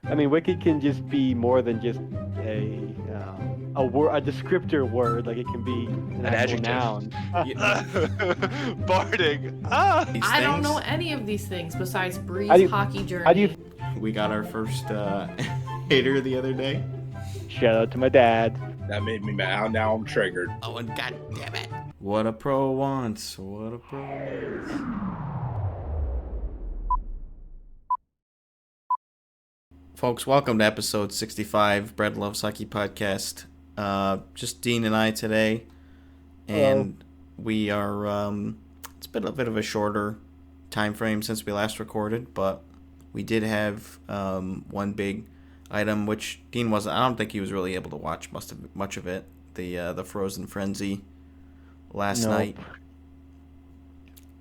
I mean, wicked can just be more than just a word, a descriptor word. Like it can be an An actual adjective. noun. You, Barding. Ah. these I don't know things. any of these things besides How Bree's do you hockey how do you journey. We got our first hater the other day. shout out to my dad? That made me mad. Now I'm triggered. Oh, and god damn it! What a pro wants. What a pro wants. Folks, welcome to episode 65, Bread Loves Hockey Podcast. Just Dean and I today, and we are. It's been a bit of a shorter time frame since we last recorded, but we did have one big item, which Dean wasn't. I don't think he was really able to watch much of it. The Frozen Frenzy last Nope. night.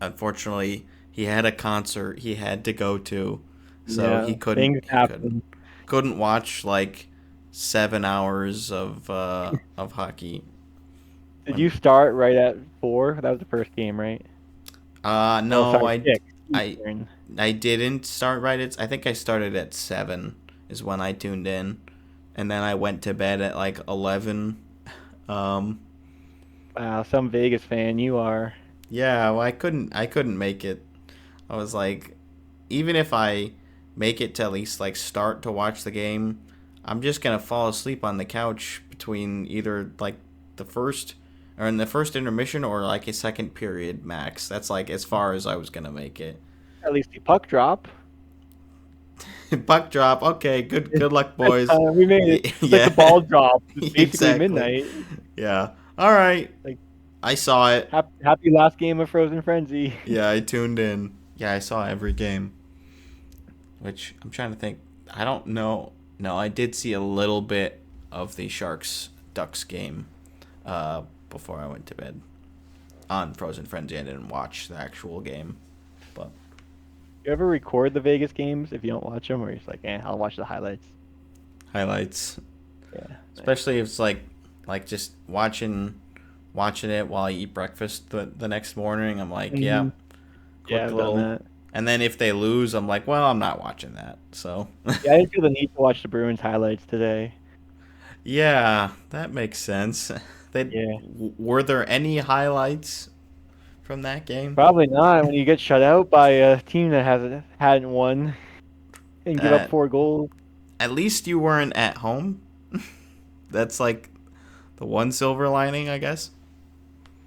Unfortunately, he had a concert he had to go to, so Yeah, he things happen. couldn't watch like 7 hours of hockey. Did you start right at 4? That was the first game, right? No, sorry, 6. I Eastern. I didn't start right. I think I started at 7 is when I tuned in, and then I went to bed at like 11. Wow, some Vegas fan you are. Yeah, well, I couldn't make it. I was like, even if I make it to at least like start to watch the game, I'm just gonna fall asleep on the couch between either like the first or in the first intermission or like a second period max. That's like as far as I was gonna make it. At least the puck drop. Puck drop. Okay, good luck, boys. We made it. It's like Yeah, the ball drop. It's basically exactly. midnight. Yeah. All right. Like I saw it. happy last game of Frozen Frenzy. Yeah, I tuned in. Yeah, I saw every game. Which I'm trying to think. I don't know. No, I did see a little bit of the Sharks Ducks game before I went to bed on Frozen Frenzy. I didn't watch the actual game, but You ever record the Vegas games if you don't watch them, or you're just like, I'll watch the highlights. highlights. Yeah. Especially if it's like just watching it while I eat breakfast the next morning. I'm like, yeah, Mhm. quick Yeah, I've little. done that. And then if they lose, I'm like, well, I'm not watching that. So Yeah, I didn't feel the need to watch the Bruins highlights today. yeah, that makes sense. Yeah. Were there any highlights from that game? Probably not when you get shut out by a team that hadn't won and give up Uh, 4 goals. At least you weren't at home. That's like the one silver lining, I guess.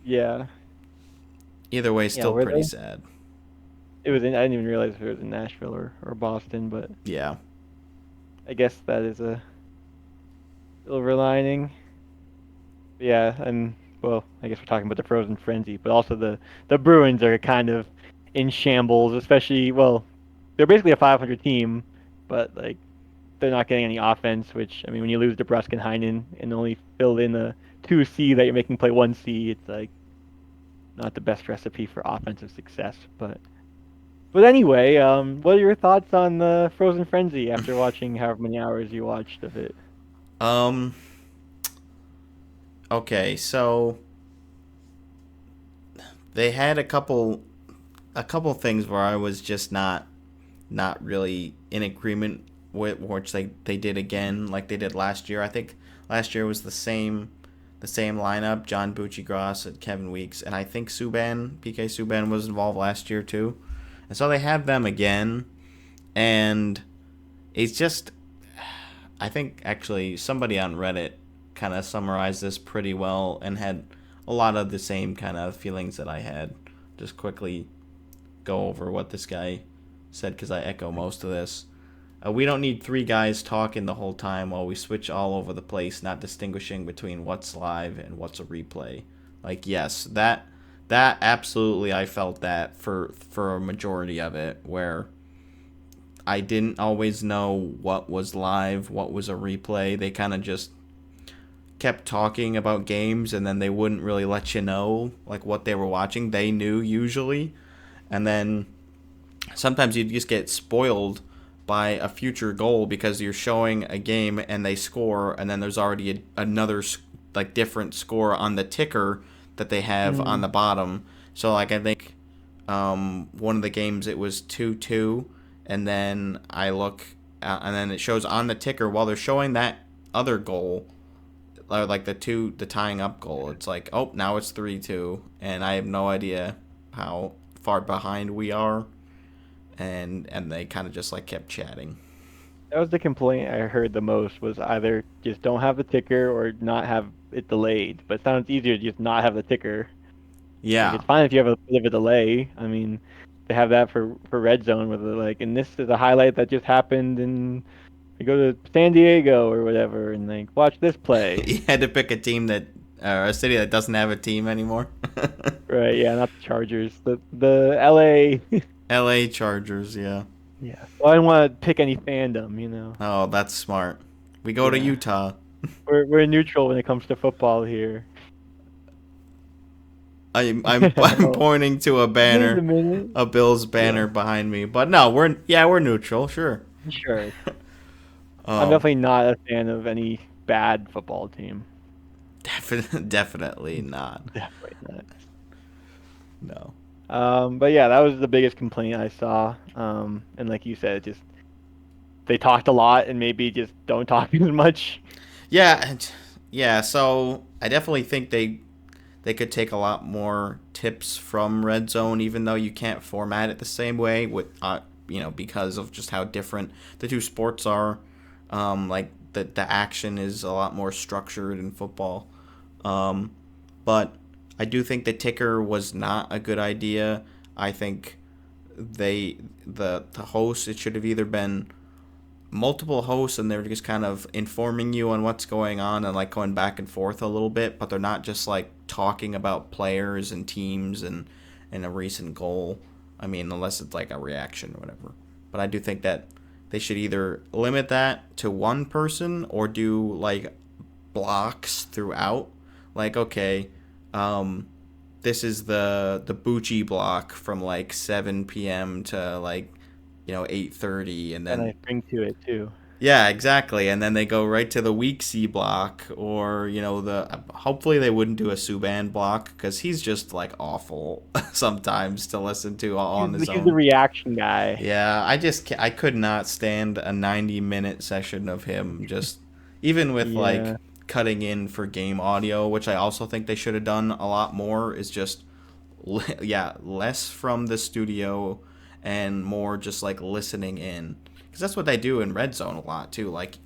Yeah. Either way, still were pretty they? sad. I didn't even realize if it was in Nashville or Boston, but Yeah. I guess that is a silver lining. Yeah, and well, I guess we're talking about the Frozen Frenzy, but also the Bruins are kind of in shambles, especially they're basically a 500 team, but like they're not getting any offense. Which I mean, when you lose DeBrusk and Heinen and only fill in a 2C that you're making play 1C, it's like not the best recipe for offensive success. But anyway, what are your thoughts on the Frozen Frenzy after watching however many hours you watched of it? Um. Okay, so they had a couple things where I was just not really in agreement with, which they did again like they did last year. I think last year was the same lineup: John Bucci-Gross and Kevin Weeks, and I think PK Subban was involved last year too. And so they have them again, and it's just, I think actually somebody on Reddit kind of summarized this pretty well and had a lot of the same kind of feelings that I had. Just quickly go over what this guy said because I echo most of this. We don't need 3 guys talking the whole time while we switch all over the place, not distinguishing between what's live and what's a replay. Like, yes, that absolutely, I felt that for a majority of it, where I didn't always know what was live, what was a replay. They kind of just kept talking about games, and then they wouldn't really let you know like what they were watching. They knew usually, and then sometimes you just get spoiled by a future goal because you're showing a game and they score, and then there's already another like different score on the ticker that they have on the bottom. So like I think one of the games it was 2-2, and then I look and then it shows on the ticker while they're showing that other goal, like the tying up goal. It's like, oh, now it's 3-2, and I have no idea how far behind we are, and they kind of just like kept chatting. That was the complaint I heard the most was either just don't have the ticker or not have it delayed. But it sounds easier to just not have the ticker. Like Yeah, it's fine if you have a bit of a delay. I mean, they have that for red zone where they're like, and this is a highlight that just happened, and we go to San Diego or whatever, and like watch this play. you had to pick a team that, a city that doesn't have a team anymore. Right? Yeah, not the Chargers. The L.A. L.A. Chargers, yeah. Yeah. Well, I didn't want to pick any fandom. Oh, that's smart. We go to Yeah. Utah. We're neutral when it comes to football here. I'm Oh, pointing to a wait a banner, minute. a Bills Yeah. banner behind me. But no, we're neutral, sure. Sure. I'm Um, definitely not a fan of any bad football team. definitely not. Definitely not. No. But yeah, that was the biggest complaint I saw. And like you said, just they talked a lot and maybe just don't talk as much. Yeah, yeah. So I definitely think they could take a lot more tips from Red Zone, even though you can't format it the same way with because of just how different the two sports are. Like the action is a lot more structured in football. Um, but I do think the ticker was not a good idea. I think the host, it should have either been multiple hosts and they're just kind of informing you on what's going on and like going back and forth a little bit, but they're not just like talking about players and teams and a recent goal. I mean, unless it's like a reaction or whatever. But I do think that they should either limit that to one person or do like blocks throughout. Like, okay, um, this is the Bucci block from like 7 p.m. to like 8:30, and And then I bring to it too. yeah, exactly. And then they go right to the weak C block, or the hopefully they wouldn't do a Subban block because he's just like awful sometimes to listen to on his He's the own. reaction guy. Yeah, I could not stand a 90-minute session of him just even with like Yeah. cutting in for game audio, which I also think they should have done a lot more. Is just yeah, less from the studio and more just like listening in because that's what they do in Red Zone a lot too. Like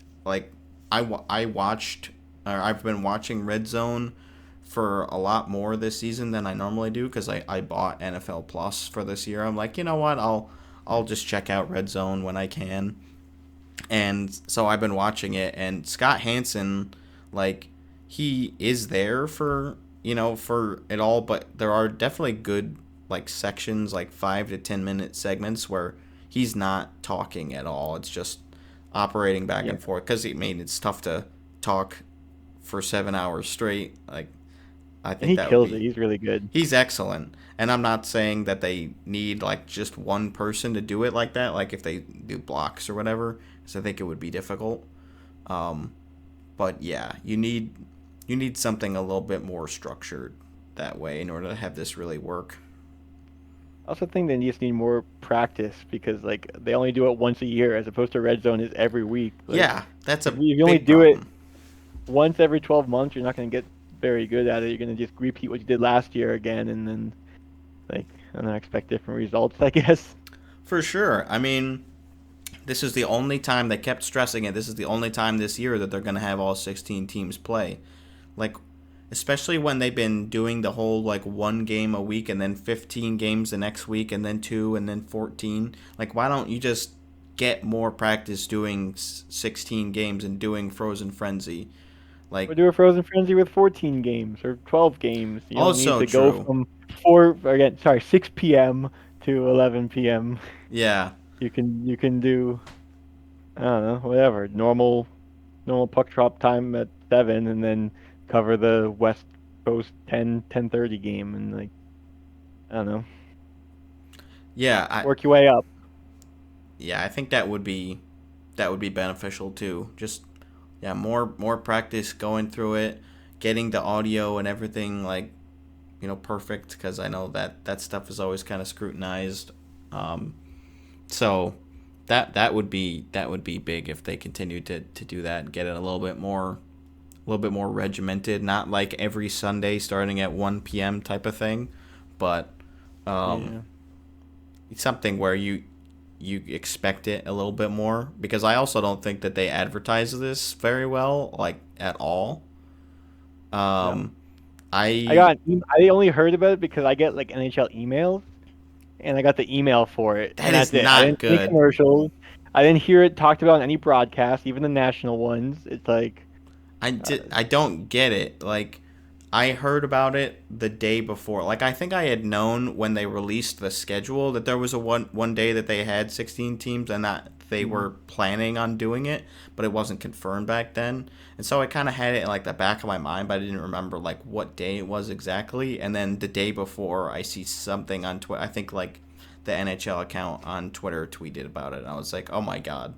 I watched or I've been watching Red Zone for a lot more this season than I normally do because I bought NFL Plus for this year. I'm like, you know what, I'll just check out Red Zone when I can, and so I've been watching it. And Scott Hansen, like, he is there for for it all, but there are definitely good like sections, like 5 to 10 minute segments where he's not talking at all. It's just operating back Yeah. and forth because it's tough to talk for 7 hours straight. Like, I And think he that would kills it. be He's really good. he's excellent. And I'm not saying that they need like just one person to do it like that. Like if they do blocks or whatever, because I think it would be difficult. Um, but yeah, you need something a little bit more structured that way in order to have this really work. I also think they just need more practice because like they only do it once a year as opposed to Red Zone is every week. Like Yeah, that's if a you only big do it problem. once every 12 months, you're not going to get very good at it. You're going to just repeat what you did last year again, and then like I don't know, expect different results, I guess. For sure. I mean, this is the only time they kept stressing it. This is the only time this year that they're going to have all 16 teams play. Like, especially when they've been doing the whole like one game a week and then 15 games the next week and then two and then 14. Like, why don't you just get more practice doing 16 games and doing Frozen Frenzy? Or Like, do a Frozen Frenzy with 14 games or 12 games. You don't need also to go true. from 6 p.m. to 11 p.m. Yeah. You can do I don't know, whatever. Normal puck drop time at 7 and then cover the West Coast 10:30 game and like I don't know, Yeah, I work your way up. yeah, I think that would be beneficial too. Just yeah, more practice going through it, getting the audio and everything like perfect because I know that stuff is always kind of scrutinized. So that would be big if they continued to do that and get it a little bit more regimented, not like every Sunday starting at 1 p.m. type of thing, but um, Yeah. something where you expect it a little bit more, because I also don't think that they advertise this very well, like at all. No. Um, I I got I only heard about it because I get like NHL emails and I got the email for it that and is that's it. I not didn't see any good. commercials. I didn't hear it talked about on any broadcast, even the national ones. It's like I don't get it. Like, I heard about it the day before. Like, I think I had known when they released the schedule that there was a one day that they had 16 teams and that they mm, were planning on doing it, but it wasn't confirmed back then. And so I kind of had it in like the back of my mind, but I didn't remember like what day it was exactly. And then the day before, I see something on Twitter. I think like the NHL account on Twitter tweeted about it. And I was like, oh my god,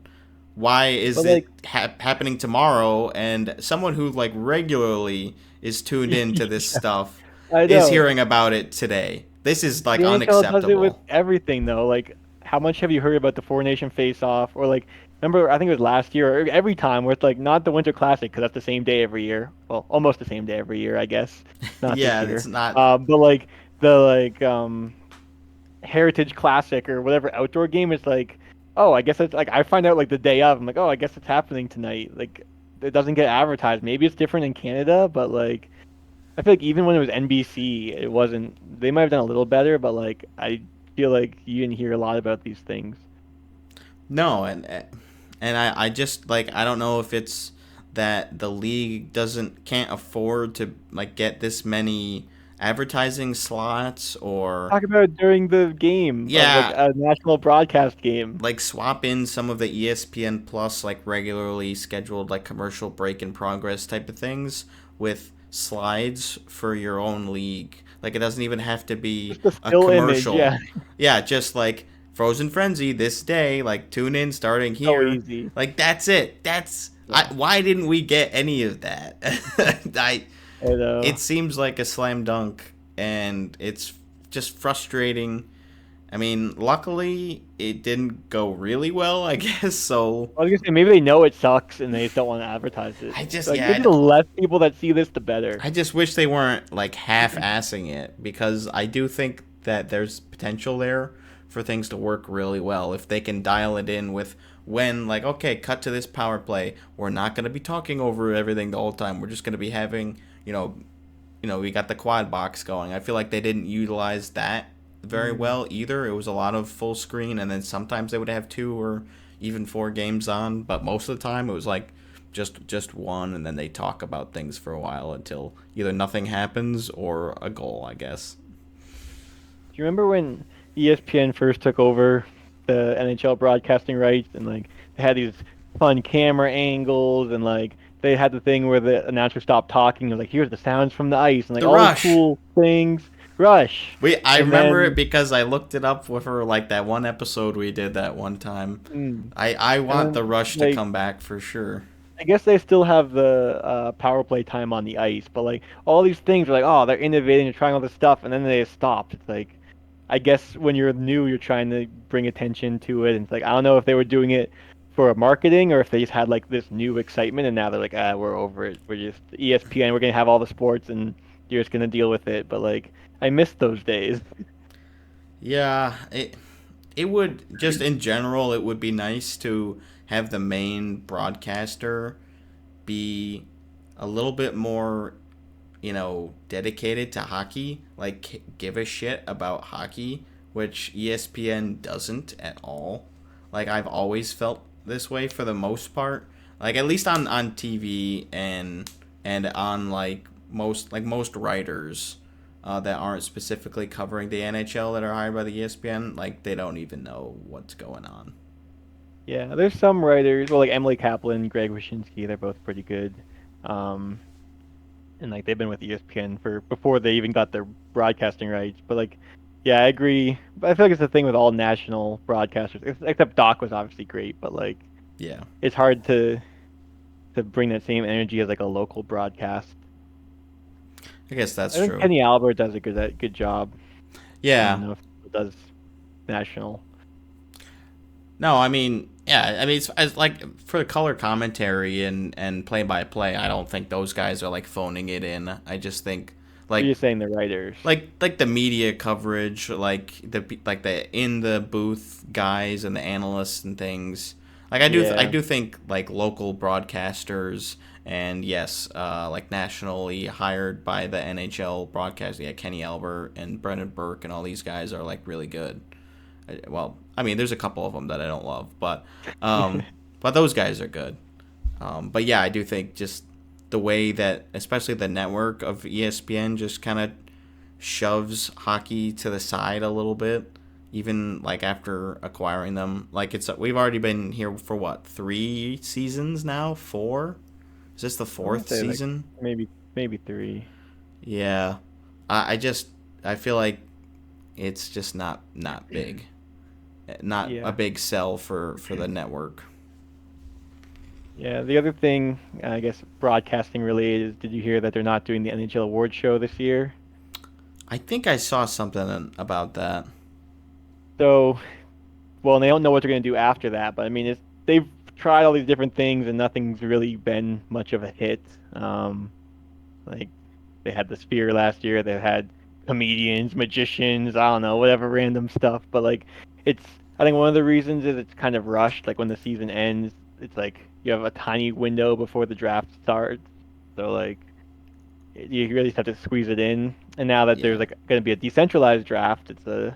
why is but it like happening tomorrow? And someone who like regularly is tuned into this stuff I is know. hearing about it today. This is like The NHL does it with unacceptable. everything though. Like how much have you heard about the Four Nation face off or like remember I think it was last year or every time where it's like not the Winter Classic because that's the same day every year. Well, almost the same day every year, I guess. Not this Yeah, it's year. not. But like the Heritage Classic or whatever outdoor game is like, oh, I guess it's like I find out like the day of. I'm like, oh, I guess it's happening tonight. Like it doesn't get advertised. Maybe it's different in Canada, but like I feel like even when it was NBC, it wasn't. They might have done a little better, but like I feel like you didn't hear a lot about these things. No, and I just like, I don't know if it's that the league can't afford to like get this many advertising slots, or Talk about it during the game of like yeah, a national broadcast game. like swap in some of the ESPN Plus like regularly scheduled like commercial break in progress type of things with slides for your own league. Like, it doesn't even have to be Just a a still image, commercial. yeah, Yeah, just like Frozen Frenzy this day, like tune in starting so here. easy. Like, that's it. That's Yeah, why didn't we get any of that? I I know. It seems like a slam dunk, and it's just frustrating. I mean, luckily it didn't go really well, I guess. So I was gonna say maybe they know it sucks and they just don't want to advertise it. I just, Like yeah, maybe the less people that see this, the better. I just wish they weren't like half-assing it, because I do think that there's potential there for things to work really well if they can dial it in with when, like, okay, cut to this power play. We're not going to be talking over everything the whole time. We're just going to be having, we got the quad box going. I feel like they didn't utilize that very Mm. well either. It was a lot of full screen, and then sometimes they would have two or even four games on, but most of the time it was like just one, and then they talk about things for a while until either nothing happens or a goal, I guess. Do you remember when ESPN first took over the NHL broadcasting rights and like they had these fun camera angles and like they had the thing where the announcer stopped talking and like here's the sounds from the ice and like The all these Rush. cool things. Rush. I And remember it then because I looked it up with her, like that one episode we did that one time. mm, I and want the then Rush to like come back for sure. I guess they still have the power play time on the ice, but like all these things are like, oh, they're innovating, they're trying all this stuff, and then they stopped. It's like, I guess when you're new, you're trying to bring attention to it, and it's like I don't know if they were doing it for marketing or if they just had like this new excitement, and now they're like, ah, we're over it. We're just ESPN. We're gonna have all the sports, and you're just gonna deal with it. But like, I miss those days. Yeah, it would just in general, it would be nice to have the main broadcaster be a little bit more, dedicated to hockey, like give a shit about hockey, which ESPN doesn't at all. Like, I've always felt this way for the most part. Like, at least on TV, and on most writers that aren't specifically covering the NHL that are hired by the ESPN, like, they don't even know what's going on. Yeah, there's some writers, well, like Emily Kaplan, Greg Wyshynski, they're both pretty good. Um, and like they've been with ESPN for before they even got their broadcasting rights. But like, yeah, I agree. But I feel like it's the thing with all national broadcasters, except Doc was obviously great, but like Yeah, it's hard to bring that same energy as like a local broadcast. I guess that's I think true. Kenny Albert does a good job. I don't Yeah, know if he does national. No, I mean, yeah, I mean, it's like for the color commentary and play by play. I don't think those guys are like phoning it in. I just think You're like just saying the writers. like the media coverage, like the in the booth guys and the analysts and things. Like I Yeah. do think like local broadcasters and yes, like nationally hired by the NHL broadcast. Yeah, Kenny Albert and Brendan Burke and all these guys are like really good. Well, I mean, there's a couple of them that I don't love, but those guys are good. But yeah, I do think just the way that, especially the network of ESPN, just kind of shoves hockey to the side a little bit, even like after acquiring them. Like we've already been here for what, 3 seasons now? Four? Is this the I want fourth to say like season? maybe three. Yeah, I just I feel like it's just not big, not a Yeah. big sell for the network. Yeah. The other thing, I guess, broadcasting related is, did you hear that they're not doing the NHL award show this year? I think I saw something about that. So, well, and they don't know what they're going to do after that. But I mean, they've tried all these different things and nothing's really been much of a hit. Like they had the Sphere last year. They had comedians, magicians, I don't know, whatever random stuff. But like, it's I think one of the reasons is it's kind of rushed. Like when the season ends, it's like you have a tiny window before the draft starts. So like you really just have to squeeze it in. And now that there's Yeah. like going to be a decentralized draft, it's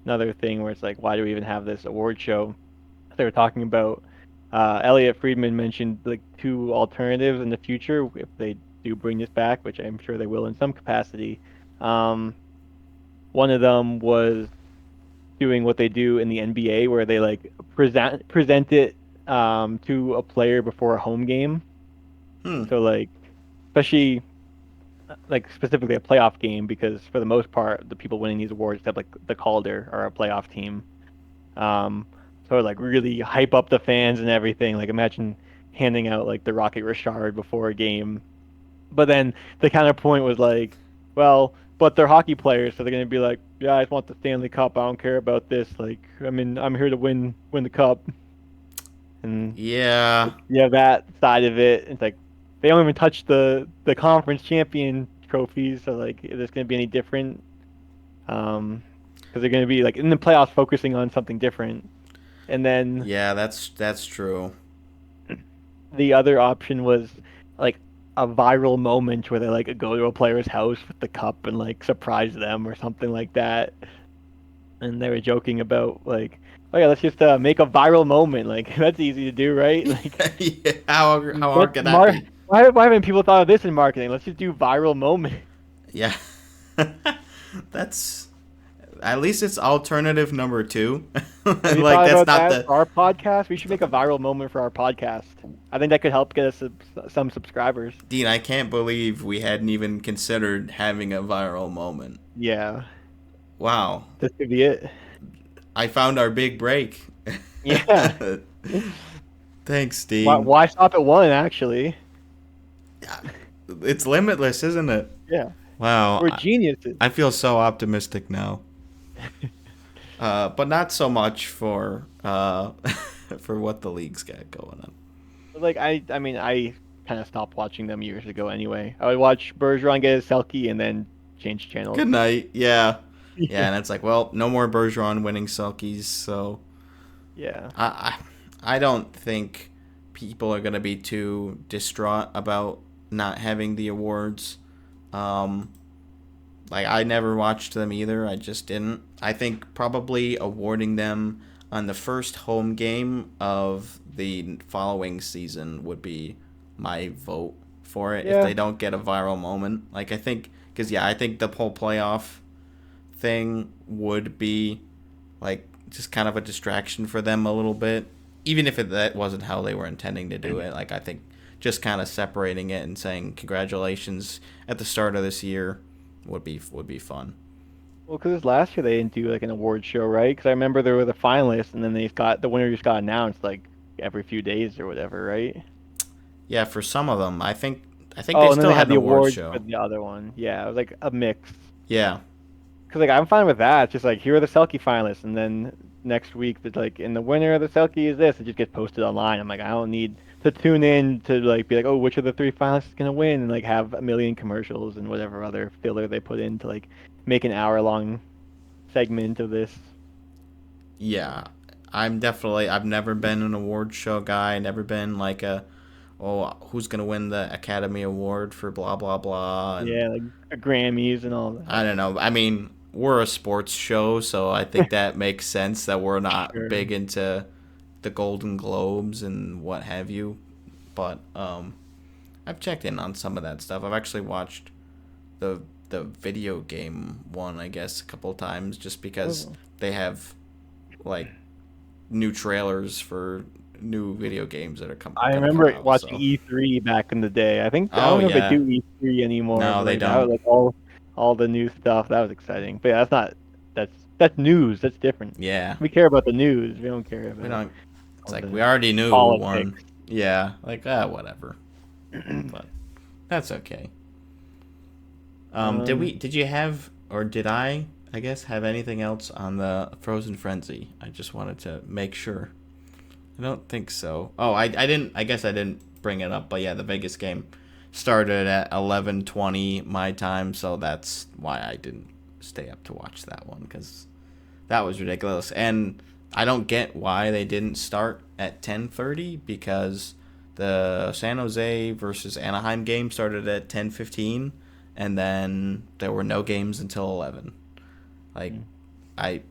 another thing where it's like, why do we even have this award show? They were talking about. Elliot Friedman mentioned like two alternatives in the future if they do bring this back, which I'm sure they will in some capacity. Um, One of them was doing what they do in the NBA, where they like present it to a player before a home game. Hmm. So like, especially like specifically a playoff game, because for the most part, the people winning these awards, except like the Calder, are a playoff team. Um, so like really hype up the fans and everything. Like imagine handing out like the Rocket Richard before a game. But then the counterpoint was like, well, but they're hockey players, so they're gonna be like, yeah, I just want the Stanley Cup. I don't care about this. Like, I mean, I'm here to win the cup. And Yeah. yeah, that side of it, it's like they don't even touch the conference champion trophies. So like, is this gonna be any different? Because they're gonna be like in the playoffs focusing on something different. And then Yeah, that's true. the other option was like a viral moment where they like go to a player's house with the cup and like surprise them or something like that. And they were joking about like, oh yeah, let's just make a viral moment. Like that's easy to do, right? Like, Yeah, how what hard could that be? why haven't people thought of this in marketing? Let's just do viral moment. Yeah. That's at least it's alternative number two. Have you Like thought that's about not that the for our podcast? We should make a viral moment for our podcast. I think that could help get us some subscribers. Dean, I can't believe we hadn't even considered having a viral moment. Yeah, Wow. this could be it. I found our big break. Yeah. Thanks, Why Dean. why stop at one actually? It's limitless, isn't it? Yeah. Wow. We're geniuses. I feel so optimistic now. But not so much for for what the league's got going on. Like I mean I kind of stopped watching them years ago anyway. I would watch Bergeron get his Selkie and then change channels. Good night. Yeah. Yeah, Yeah. and it's like, well, no more Bergeron winning Selkies, so Yeah. I don't think people are gonna be too distraught about not having the awards. Um, like I never watched them either. I just didn't. I think probably awarding them on the first home game of the following season would be my vote for it if Yeah. they don't get a viral moment. Like I think because yeah, I think the whole playoff thing would be like just kind of a distraction for them a little bit, even if that wasn't how they were intending to do it. Like I think just kind of separating it and saying congratulations at the start of this year would be fun. Well, because last year they didn't do like an award show, right? Because I remember there were the finalists, and then they got the winner just got announced like every few days or whatever, right? Yeah, for some of them, I think they Oh, and then still they had had an the awards awards for show. the other one. Yeah, it was like a mix. Yeah, Cause like I'm fine with that. It's just like here are the Selkie finalists, and then next week it's like, and the winner of the Selkie is this. It just gets posted online. I'm like, I don't need to tune in to like be like, oh, which of the three finalists is gonna win, and like have a million commercials and whatever other filler they put in to like make an hour long segment of this. Yeah, I've never been an award show guy. Never been like who's gonna win the Academy Award for blah blah blah, and Yeah, like Grammys and all I that. don't know. I mean, we're a sports show, so I think that makes sense that we're not Sure. big into the Golden Globes and what have you. But I've checked in on some of that stuff. I've actually watched the the video game one, I guess, a couple times just because Oh. they have like new trailers for new video games that are I gonna come remember out. watching So, E3 back in the day. I think I oh don't know if they yeah, do E3 anymore, no, but they like that was don't. like all the new stuff. That was exciting. But yeah, that's news. That's different. Yeah, We care about the news. We don't care we about don't. It's all like we the already knew who won. politics. Yeah, like whatever. But that's okay. Did Um, we? Did you have, or did I? I guess have anything else on the Frozen Frenzy? I just wanted to make sure. I don't think so. Oh, I didn't. I guess I didn't bring it up. But yeah, the Vegas game started at 11:20 my time, so that's why I didn't stay up to watch that one because that was ridiculous. And I don't get why they didn't start at 10:30 because the San Jose versus Anaheim game started at 10:15 and then there were no games until 11. Like hmm. I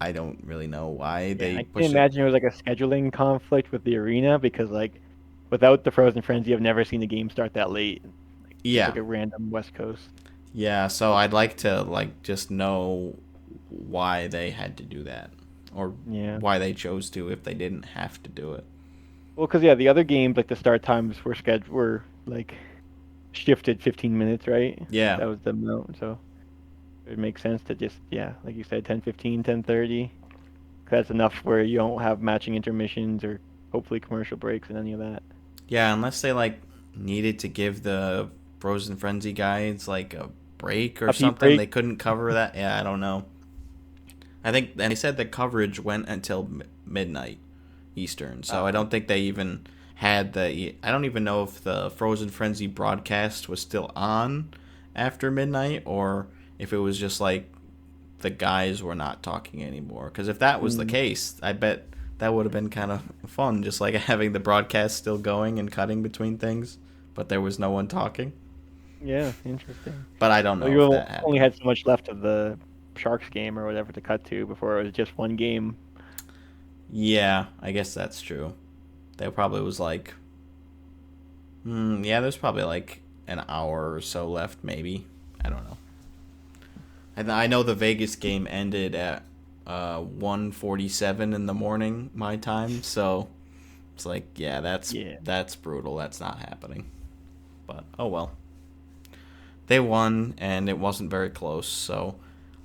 I don't really know why Yeah, they I can't pushed it. imagine it was like a scheduling conflict with the arena because like without the Frozen Frenzy, I've never seen a game start that late. Like just Yeah. like a random West Coast. Yeah, so I'd like to like just know why they had to do that or Yeah. why they chose to if they didn't have to do it. Well, because yeah, the other games like the start times were like shifted 15 minutes, right? Yeah. That was the amount. So it makes sense to just yeah, like you said, 10:15, 10:30. That's enough where you don't have matching intermissions or hopefully commercial breaks and any of that. Yeah, unless they like needed to give the Frozen Frenzy guys like a break or A pee something, break. they couldn't cover that. Yeah, I don't know. I think and they said the coverage went until midnight Eastern, so I don't think they even had the. I don't even know if the Frozen Frenzy broadcast was still on after midnight or if it was just like the guys were not talking anymore. Because if that was the Mm, case, I bet that would have been kind of fun, just like having the broadcast still going and cutting between things, but there was no one talking. yeah, interesting. But I don't Well, know if you that only happened. had so much left of the Sharks game or whatever to cut to before it was just one game. Yeah, I guess that's true. There probably was like, yeah, there's probably like an hour or so left, maybe. I don't know. I know the Vegas game ended at 1:47 in the morning my time, so it's like, yeah, Yeah. that's brutal. That's not happening. But oh well. They won and it wasn't very close, so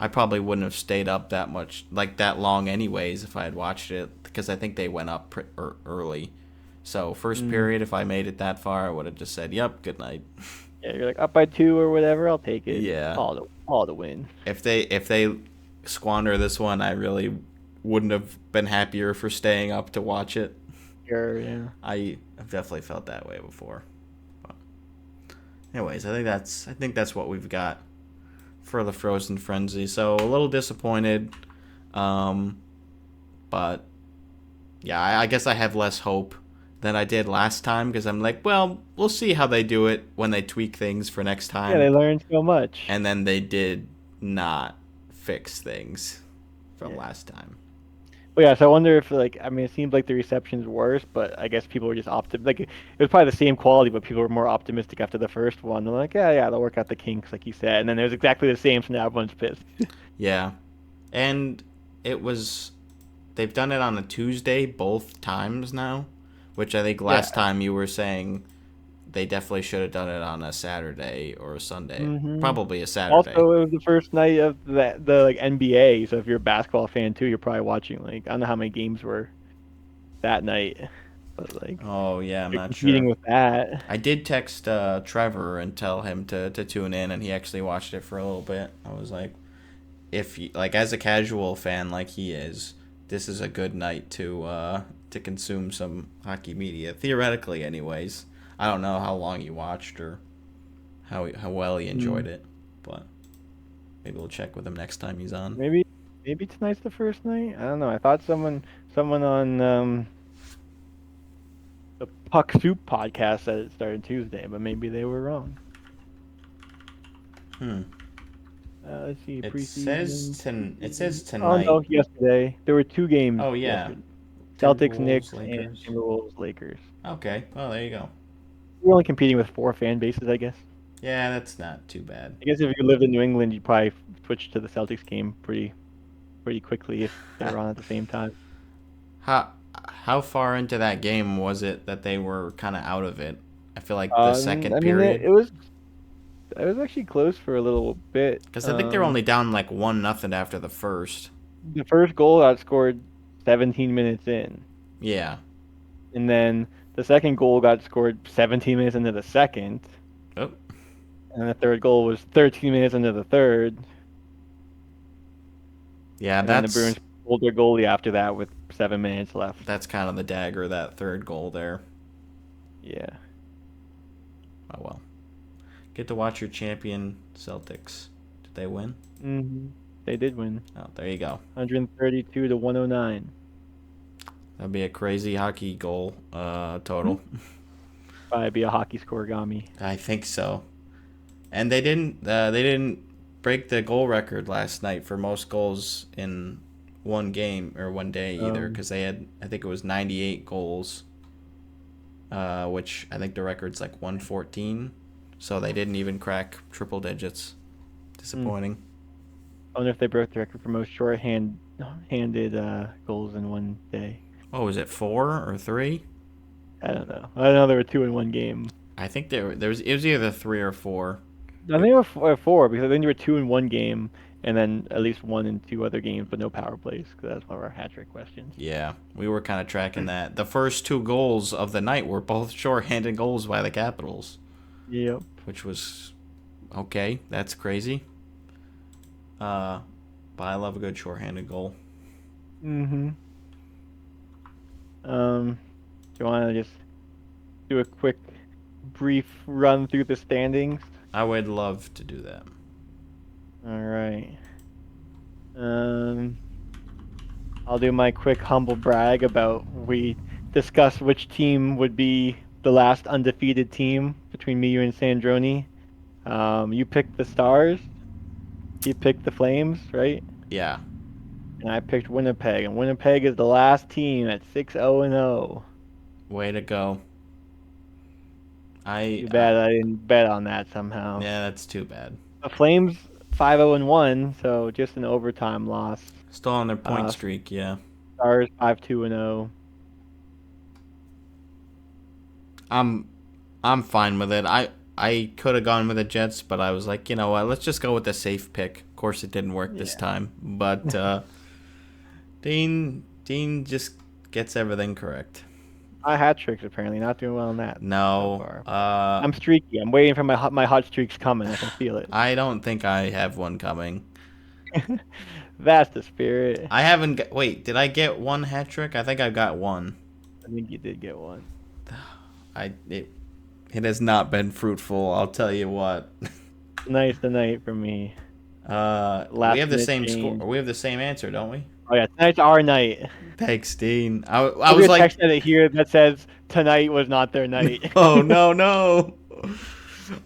I probably wouldn't have stayed up that much like that long anyways if I had watched it because I think they went up early. So first Mm, period if I made it that far, I would have just said, "Yep, good night." yeah, you're like up by two or whatever. I'll take it. Yeah. All the win. If they squander this one, I really wouldn't have been happier for staying up to watch it. Sure. Yeah. I've definitely felt that way before. But anyways, I think that's what we've got for the Frozen Frenzy. So a little disappointed, um, but yeah, I guess I have less hope than I did last time because I'm like, well, we'll see how they do it when they tweak things for next Yeah, they time, learned so much. and then they did not fix things from Yeah. last time. Well, yeah. So I wonder if like I mean it seems like the reception's worse, but I guess people were just like it was probably the same quality, but people were more optimistic after the first one. They're like, yeah, they'll work out the kinks, like you said, and then it was exactly the same, so now everyone's pissed. Yeah, and it was they've done it on a Tuesday both times now, which I think Yeah. last time you were saying they definitely should have done it on a Saturday or a Sunday. Hmm. Probably a Saturday. Also, it was the first night of the like NBA, so if you're a basketball fan too, you're probably watching like I don't know how many games were that night, but like Oh yeah, I'm you're not competing sure. with that. I did text Trevor and tell him to tune in, and he actually watched it for a little bit. I was like, if you, like as a casual fan like he is, this is a good night to consume some hockey media. Theoretically, anyways. I don't know how long he watched or how well he enjoyed Mm, it, but maybe we'll check with him next time he's on. maybe maybe tonight's the first night. I don't know. I thought someone on the Puck Soup podcast said it started Tuesday, but maybe they were wrong. Hmm. Let's see, It says preseason. it says Oh tonight. no, yesterday there were two games Oh yeah, yesterday: Celtics, Timberwolves, Knicks, and Lakers. Timberwolves, Lakers. Okay, well there you go. We're only competing with four fan bases, I guess. Yeah, that's not too bad. I guess if you lived in New England, you'd probably switch to the Celtics game pretty quickly if they were on at the same time. how how far into that game was it that they were kind of out of it? I feel like the I second mean, period, it was actually close for a little bit. because I think they were only down like 1-0 after the first. The first goal got scored 17 minutes in, Yeah. and then the second goal got scored 17 minutes into the second, Oh. and the third goal was 13 minutes into the third, Yeah, and then the Bruins pulled their goalie after that with 7 minutes left. that's kind of the dagger, that third goal there. Yeah. Oh well. Get to watch your champion Celtics. Did they win? They did win, Oh, there you go. 132 to 109. That'd be a crazy hockey goal total. Probably be a hockey scoregami. I think so. And they didn't break the goal record last night for most goals in one game or one day either, because they had, I think it was 98 goals, which I think the record's like 114. So they didn't even crack triple digits. Disappointing. I wonder if they broke the record for most handed goals in one day. What was it, 4 or 3? I don't know. I know there were two in one game. I think it was either 3 or 4. I think there were four because I think there were two in one game and then at least one in two other games, but no power plays because that's one of our hat trick questions. Yeah, we were kind of tracking that. The first 2 goals of the night were both shorthanded goals by the Capitals, Yep. which was okay. That's crazy. But I love a good shorthanded goal. Mm-hmm. Do you want to just do a quick, brief run through the standings? I would love to do that. All right. I'll do my quick humble brag about we discussed which team would be the last undefeated team between me, you, and Sandroni. You picked the Stars. He picked the Flames, right? Yeah. And I picked Winnipeg, and Winnipeg is the last team at 6-0-0. Way to go. Too bad I didn't bet on that somehow. Yeah, that's too bad. The Flames 5-0-1, so just an overtime loss. Still on their point streak, yeah. Stars 5-2-0. I'm fine with it. I could have gone with the Jets, but I was like, you know what? Let's just go with the safe pick. Of course, it didn't work this time, but Dean just gets everything correct. My hat tricks apparently not doing well on that. No, So far. I'm streaky. I'm waiting for my hot streaks coming. I can feel it. I don't think I have one coming. That's the spirit. I haven't. Wait, did I get one hat trick? I think I got one. I think you did get one. It has not been fruitful. I'll tell you what. Tonight's the night for me. We have the same change. score. We have the same answer, don't we? Oh yeah, tonight's our night. Thanks, Dean. I There'll be was a like, text edit here that says tonight was not their night. oh no.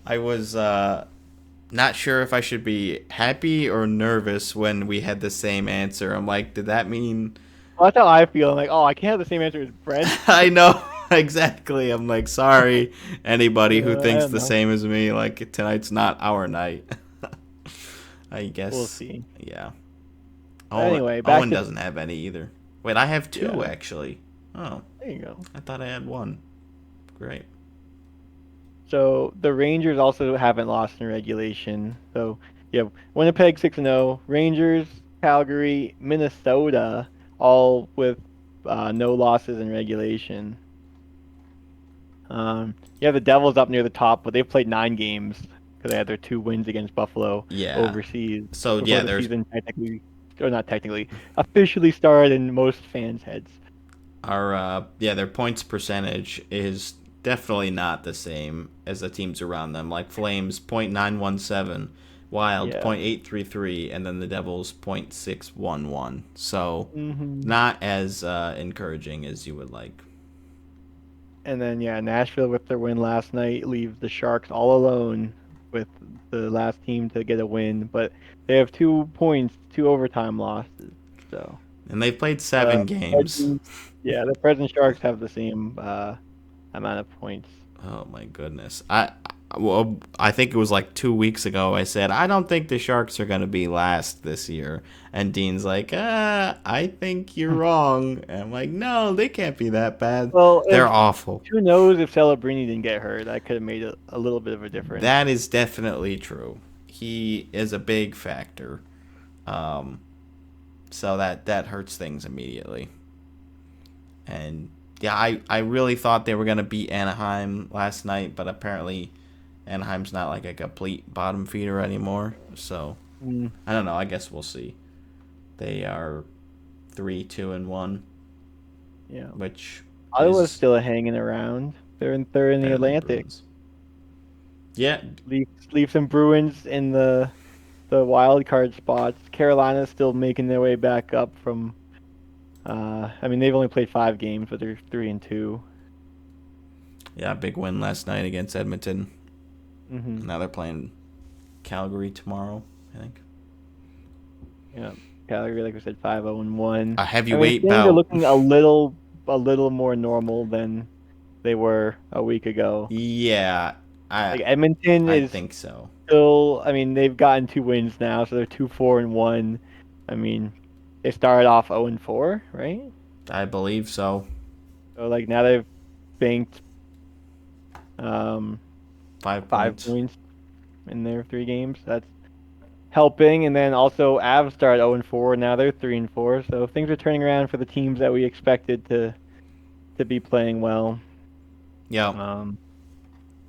I was not sure if I should be happy or nervous when we had the same answer. I'm like, did that mean? Well, that's how I feel. I'm like, oh, I can't have the same answer as Brent. I know exactly. I'm like, sorry, anybody who thinks I the know. same as me. Like tonight's not our night. I guess We'll see. Yeah. Anyway, back Owen to- doesn't have any either. Wait, I have 2 Yeah. actually. Oh, There you go. I thought I had 1. Great. So the Rangers also haven't lost in regulation. So yeah, Winnipeg 6-0, Rangers, Calgary, Minnesota, all with no losses in regulation. You have the Devils up near the top, but they've played 9 games because they had their 2 wins against Buffalo Yeah. overseas So before yeah, the there's season technically, or not technically, officially started in most fans' heads. their points percentage is definitely not the same as the teams around them. Like Flames .917, Wild Yeah. .833, and then the Devils .611. So hmm not as encouraging as you would like. And then yeah, Nashville with their win last night leaves the Sharks all alone with the last team to get a win, but they have 2 points, 2 overtime losses. So And they've played the 7 games. present, yeah, the present Sharks have the same amount of points. Oh my goodness. I think it was like 2 weeks ago. I said I don't think the Sharks are going to be last this year, and Dean's like, I think you're wrong. And I'm like, no, they can't be that bad. Well, They're if awful. who knows if Celebrini didn't get hurt, that could have made a little bit of a difference. That is definitely true. He is a big factor. Um, so that hurts things immediately. And yeah, I really thought they were going to beat Anaheim last night, but apparently Anaheim's not like a complete bottom feeder anymore. So Mm, I don't know. I guess we'll see. They are 3-2-1, yeah, which Ottawa's is still hanging around. They're in the better than the Atlantic. Bruins. Yeah, Leafs and Bruins in the wild card spots. Carolina's still making their way back up from. I mean, they've only played 5 games, but they're 3-2. yeah, big win last night against Edmonton. Mm-hmm. Now they're playing Calgary tomorrow, I think. Yeah, Calgary, like we said, 5-0-1. A I mean, heavyweight things are bout. looking a little more normal than they were a week ago. Yeah, I Like Edmonton I is think so. still. I mean, they've gotten 2 wins now, so they're 2-4-1. I mean, they started off 0-4, right? I believe so. So like now they've banked um 5 5 points. points in their 3 games. That's helping. And then also Avs started 0-4. Now they're 3-4. So things are turning around for the teams that we expected to be playing well. Yeah. Um,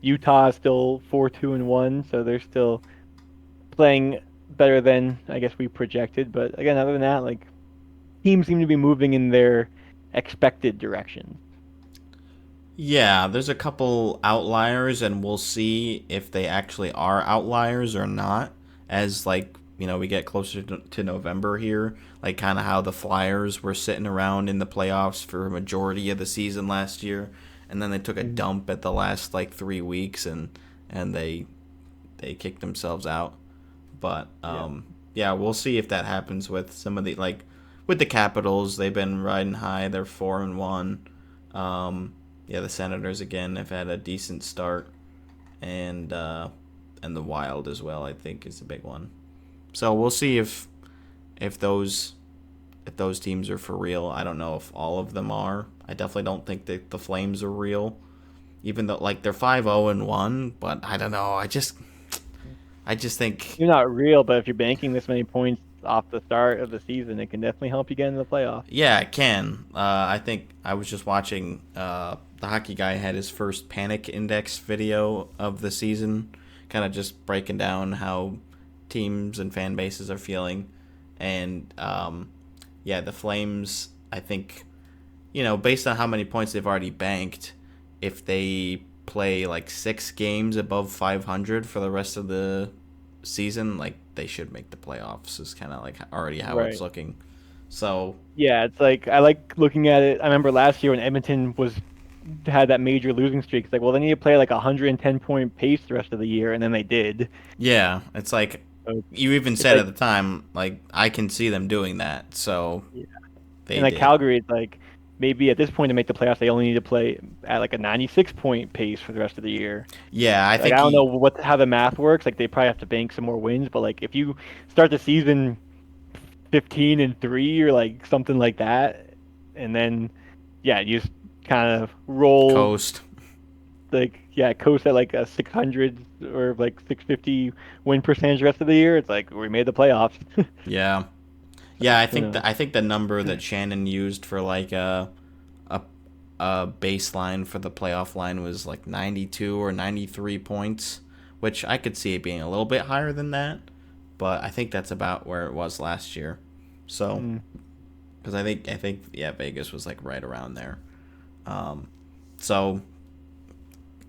Utah is still 4-2-1, so they're still playing better than I guess we projected. But again, other than that, like teams seem to be moving in their expected direction. Yeah, there's a couple outliers, and we'll see if they actually are outliers or not. As like we get closer to November here, like kind of how the Flyers were sitting around in the playoffs for a majority of the season last year, and then they took a Mhm. dump at the last like 3 weeks, and they kicked themselves out. But Yeah. yeah, we'll see if that happens with some of the like with the Capitals. They've been riding high. They're 4-1. Yeah, the Senators again have had a decent start, and the Wild as well. I think is a big one. So we'll see if those if those teams are for real. I don't know if all of them are. I definitely don't think that the Flames are real, even though like they're 5-0-1. But I don't know. I just think You're not real, but if you're banking this many points off the start of the season, it can definitely help you get into the playoffs. yeah, it can. I think I was just watching. The hockey guy had his first panic index video of the season, kind of just breaking down how teams and fan bases are feeling, and yeah, the Flames. I think based on how many points they've already banked, if they play like 6 games above 500 for the rest of the season, like they should make the playoffs. Is kind of like already how it's Right. looking. So Yeah, it's like I like looking at it. I remember last year when Edmonton had that major losing streak. It's like, well, they need to play like a 110-point pace the rest of the year, and then they did. yeah, it's like So you even it's said like, at the time, like I can see them doing that. So yeah. they And like did. Calgary, it's like maybe at this point to make the playoffs, they only need to play at like a 96-point pace for the rest of the year. Yeah, I Like think I don't know he. how the math works. Like they probably have to bank some more wins, but like if you start the season 15-3 or like something like that, and then yeah, you just kind of roll Coast. like yeah, coast at like a 600 or like 650 win percentage the rest of the year. It's like we made the playoffs. Yeah, yeah. I Who think knows? the number that Shannon used for like a a baseline for the playoff line was like 92 or 93 points, which I could see it being a little bit higher than that, but I think that's about where it was last year. So, Mm. because I think yeah, Vegas was like right around there. So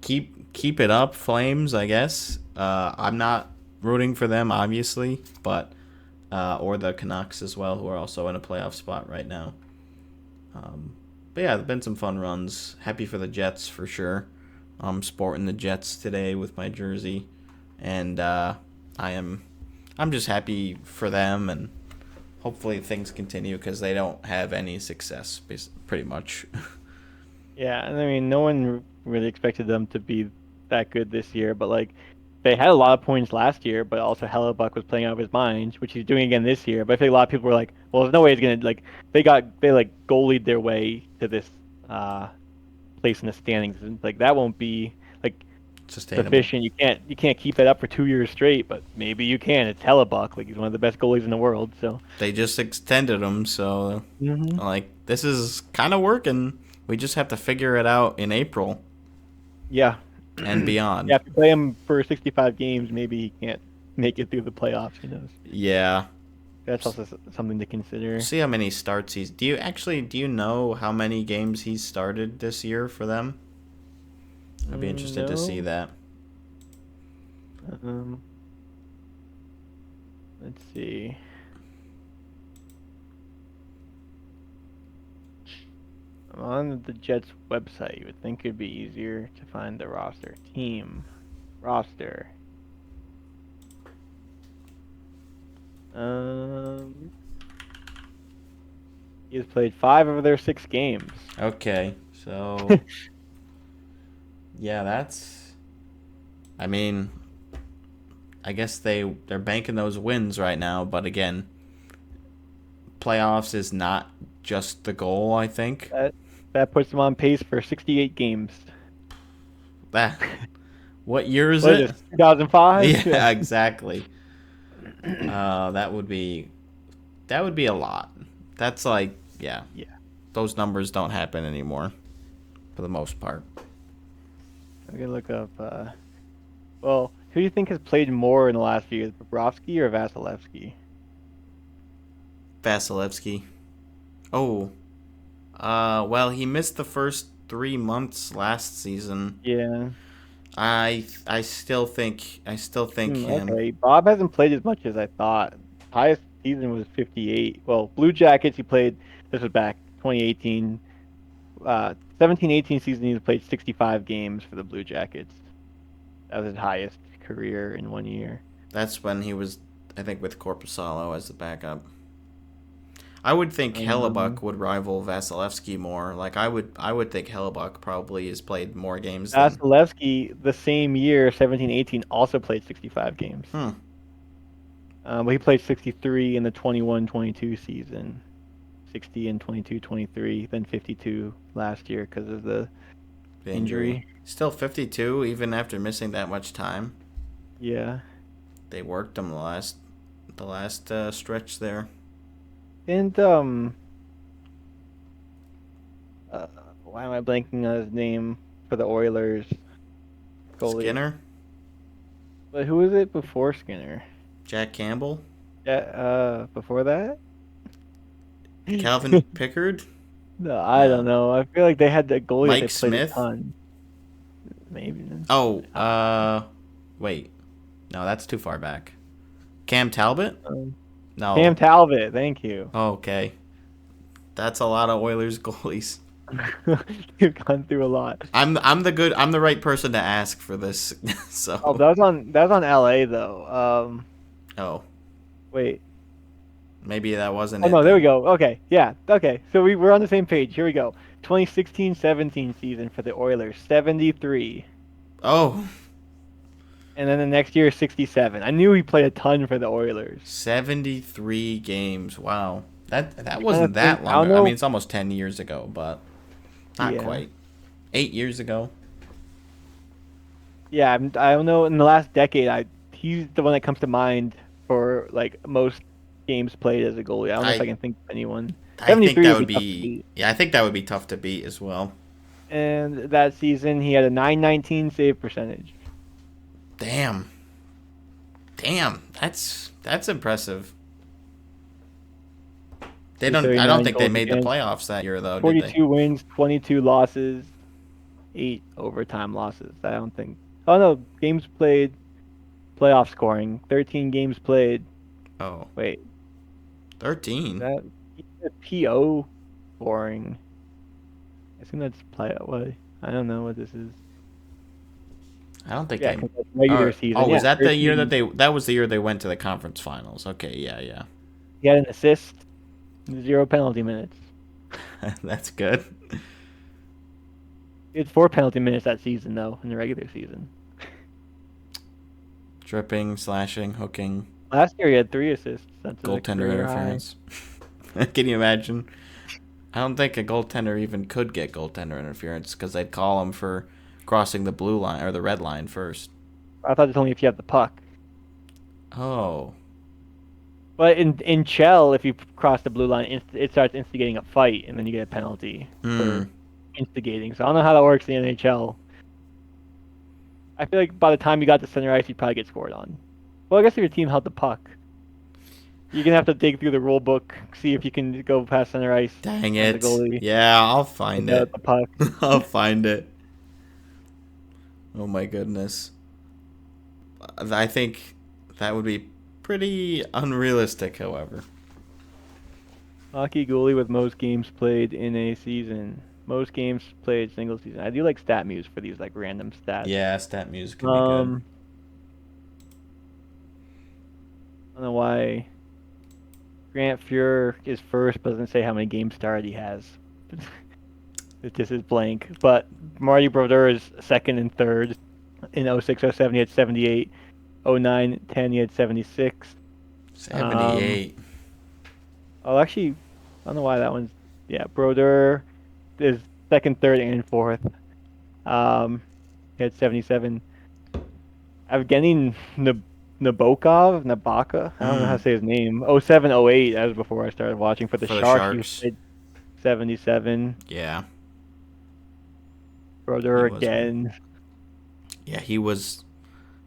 keep it up, Flames. I guess. I'm not rooting for them, obviously, but or the Canucks as well, who are also in a playoff spot right now. But yeah, there've been some fun runs. Happy for the Jets for sure. I'm sporting the Jets today with my jersey, and I'm just happy for them, and hopefully things continue because they don't have any success, pretty much. Yeah, and I mean, no one really expected them to be that good this year, but like they had a lot of points last year, but also Hellebuck was playing out of his mind, which he's doing again this year. But I think a lot of people were like, well, there's no way he's gonna like they like goalied their way to this uh place in the standings, and like that won't be like Sustainable. sufficient. You can't keep that up for 2 years straight, but maybe you can. It's Hellebuck, like he's one of the best goalies in the world, so. They just extended them, so Hmm. like this is kind of working. We just have to figure it out in April Yeah. and Yeah, beyond. if you play him for 65 games, maybe he can't make it through the playoffs. Who knows? Yeah. That's also something to We'll consider. see how many starts he's. Do you know how many games he's started this year for them? I'd be interested to see No. that. Um, let's see. I'm on the Jets website. You would think it'd be easier to find the roster. Team roster. Um, he has played 5 of their 6 games. Okay, so yeah, that's. I mean, I guess they're banking those wins right now, but again, playoffs is not just the goal. I think That that puts him on pace for 68 games. that. What year is What is it? this? 2005? Yeah. Yeah, exactly. That would be a lot. That's like yeah, Yeah. those numbers don't happen anymore for the most part. I'm gonna look up. Well, who do you think has played more in the last few years, Bobrovsky or Vasilevsky? Vasilevsky. Oh, well, he missed the first 3 months last season. Yeah. I still think him. Okay. Bob hasn't played as much as I thought. Highest season was 58. Well, Blue Jackets, he played. This was back 2018. 17-18 season, he played 65 games for the Blue Jackets. That was his highest career in 1 year. That's when he was, I think, with Corpusalo as the backup. I would think Um, Hellebuck would rival Vasilevsky more. Like I would think Hellebuck probably has played more games than. Vasilevsky, the same year, 17-18, also played 65 games. Hmm. But he played 63 in the 21-22 season, 60 in 22-23, then 52 last year because of the The injury. injury. Still 52 even after missing that much time. Yeah. They worked him the last stretch there. And uh, why am I blanking on his name for the Oilers goalie? Skinner, But who was it before Skinner? Jack Campbell, Yeah, before that? Calvin Pickard, No, I don't no, know. I feel like they had the goalie that they Mike played a Smith. ton. Maybe. Oh, Uh, wait, no, that's too far back. Cam Talbot? um, Cam No. Talbot, thank you. Oh, okay, that's a lot of Oilers goalies. You've gone through a lot. I'm the right person to ask for this. Oh, So that was on LA though. oh, Wait. maybe that wasn't Oh it no, there we then. go. Okay, yeah. Okay, so we're on the same page. Here we go. 2016-17 season for the Oilers, 73, Oh, and then the next year 67. I knew he played a ton for the Oilers. 73 games. Wow. That I kind of wasn't think that I long don't ago. I mean, know. it's almost 10 years ago, but not Yeah, quite. 8 years ago. yeah. I don't know. In the last decade, he's the one that comes to mind for like most games played as a goalie. I don't know if I I can think of anyone. I think 73 that would would be tough to be beat. yeah, I think that would be tough to beat as well. And that season, he had a 919 save percentage. Damn. That's impressive. They don't. I don't 239 think they goals made the against, playoffs that year, though, did they? 42 wins, 22 losses, 8 overtime losses. I don't think. Oh no, games played, playoff scoring, 13 games played. Oh, Wait, 13. that PO scoring. I assume that's play. What? I don't know what this is. I don't think Yeah, they. 'cause that's regular Or season. oh, Yeah, was that the year that 13. they? That was the year they went to the conference finals. Okay, yeah. He had an assist, 0 penalty minutes. That's good. He had 4 penalty minutes that season though in the regular season. Dripping, slashing, hooking, Last year he had 3 assists. That's a goaltender career high. interference. Can you imagine? I don't think a goaltender even could get goaltender interference because they'd call him for crossing the blue line or the red line first. I thought it's only if you have the puck. Oh. But in Chell, if you cross the blue line, it starts instigating a fight, and then you get a penalty Hmm. for instigating. So I don't know how that works in the NHL. I feel like by the time you got to center ice, you'd probably get scored on. Well, I guess if your team held the puck, you're gonna have to dig through the rule book, see if you can go past center ice Dang when the it. goalie Yeah, I'll find without it. the puck. I'll find it. Oh my goodness. I think that would be pretty unrealistic, however. Hockey goalie with most games played in a season. Most games played single season. I do like stat muse for these like random stats. Yeah, stat music could be good. I don't know why Grant Fuhr is first, but doesn't say how many games started he has. It just is blank. But Marty Brodeur is second and third. In 06-07 he had 78. 09-10 he had 76. 78. Oh, actually, I don't know why that one's. Yeah, Brodeur is second, third, and fourth. He had 77. Evgeny Nabokov, I don't know how to say his name. 07-08, that was before I started watching for the For the Sharks. He Sharks. played 77. Yeah. He Brodeur was good. again. Yeah, he was.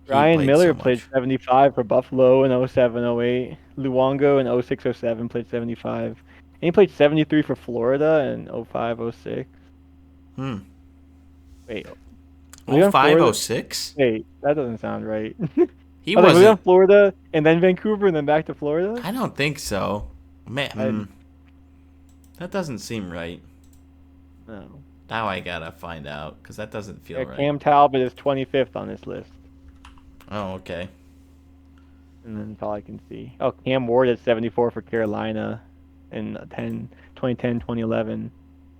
He Ryan played Miller so played much. 75 for Buffalo in 07-08. Luongo in 06-07 played 75. And he played 73 for Florida in 05-06. Hmm. Wait, was he Oh on five oh Florida? six. Wait, that doesn't sound right. He Was he on wasn't. Florida and then Vancouver and then back to Florida? I don't think so. Man, I that doesn't seem right. no. Now I gotta find out because that doesn't feel Yeah, right. Cam Talbot is 25th on this list, Oh, okay. and then that's all I can see. Oh, Cam Ward is 74 for Carolina in 2010, 2011.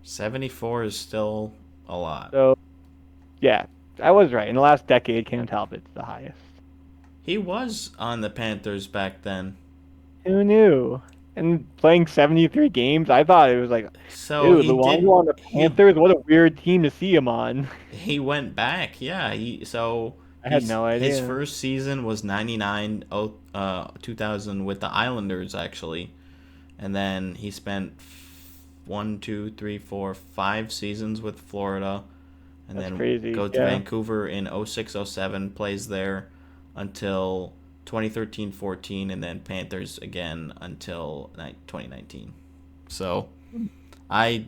74 is still a lot. So, yeah, I was right. In the last decade, Cam Talbot's the highest. He was on the Panthers back then. Who knew? And playing 73 games, I thought it was like, So dude, he did. Luongo on the He Panthers, what a weird team to see him on. he went back. Yeah. I had no His idea. first season was 99 2000 with the Islanders actually, and then he spent 1, 2, 3, 4, 5 seasons with Florida, and That's then crazy. go to Yeah. Vancouver in 06-07, plays there until 2013-14, and then Panthers again until 2019. So I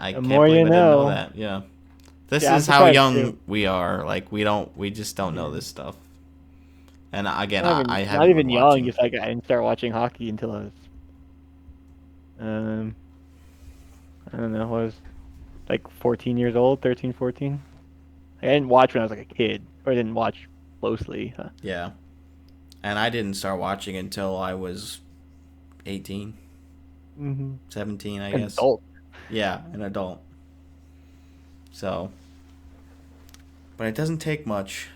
The can't more believe you I didn't know know. that. Yeah. This Yeah, I'm is how surprised young too. we are. Like we just don't know this stuff. And again, I Not haven't been even young. watching. Just like I didn't start watching hockey until I was, um, I don't know, I was like 14 years old, 13, 14. I didn't watch when I was like a kid, or I didn't watch closely. Yeah. And I didn't start watching until I was 18, Mm-hmm. 17, I An guess. adult. Yeah, an adult. So, but it doesn't take much,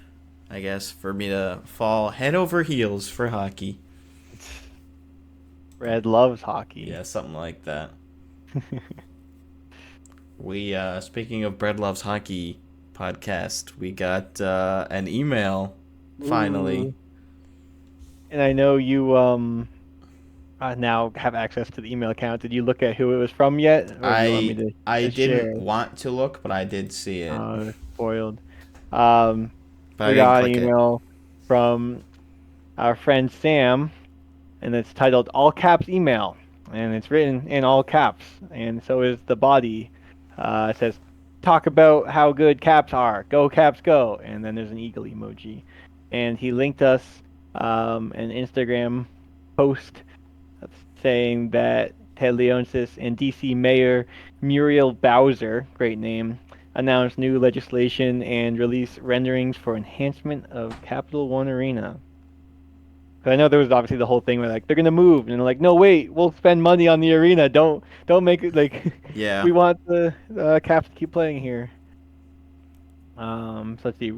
I guess, for me to fall head over heels for hockey. Red loves hockey. Yeah, something like that. We speaking of Bread Loves Hockey podcast, we got an email finally. Ooh. And I know you now have access to the email account. Did you look at who it was from yet, or do you want me I to I just share? didn't want to look, but I did see it. Spoiled. Um, But I we didn't got an click it. email from our friend Sam, and it's titled "All Caps Email," and it's written in all caps, and so is the body. It says, "Talk about how good caps are. Go Caps, go!" And then there's an eagle emoji, and he linked us an Instagram post saying that Ted Leonsis and DC Mayor Muriel Bowser, great name, announced new legislation and released renderings for enhancement of Capital One Arena. Because I know there was obviously the whole thing where like they're gonna move, and they're like, no, wait, we'll spend money on the arena. Don't make it like Yeah. we want the Caps to keep playing here. So let's see.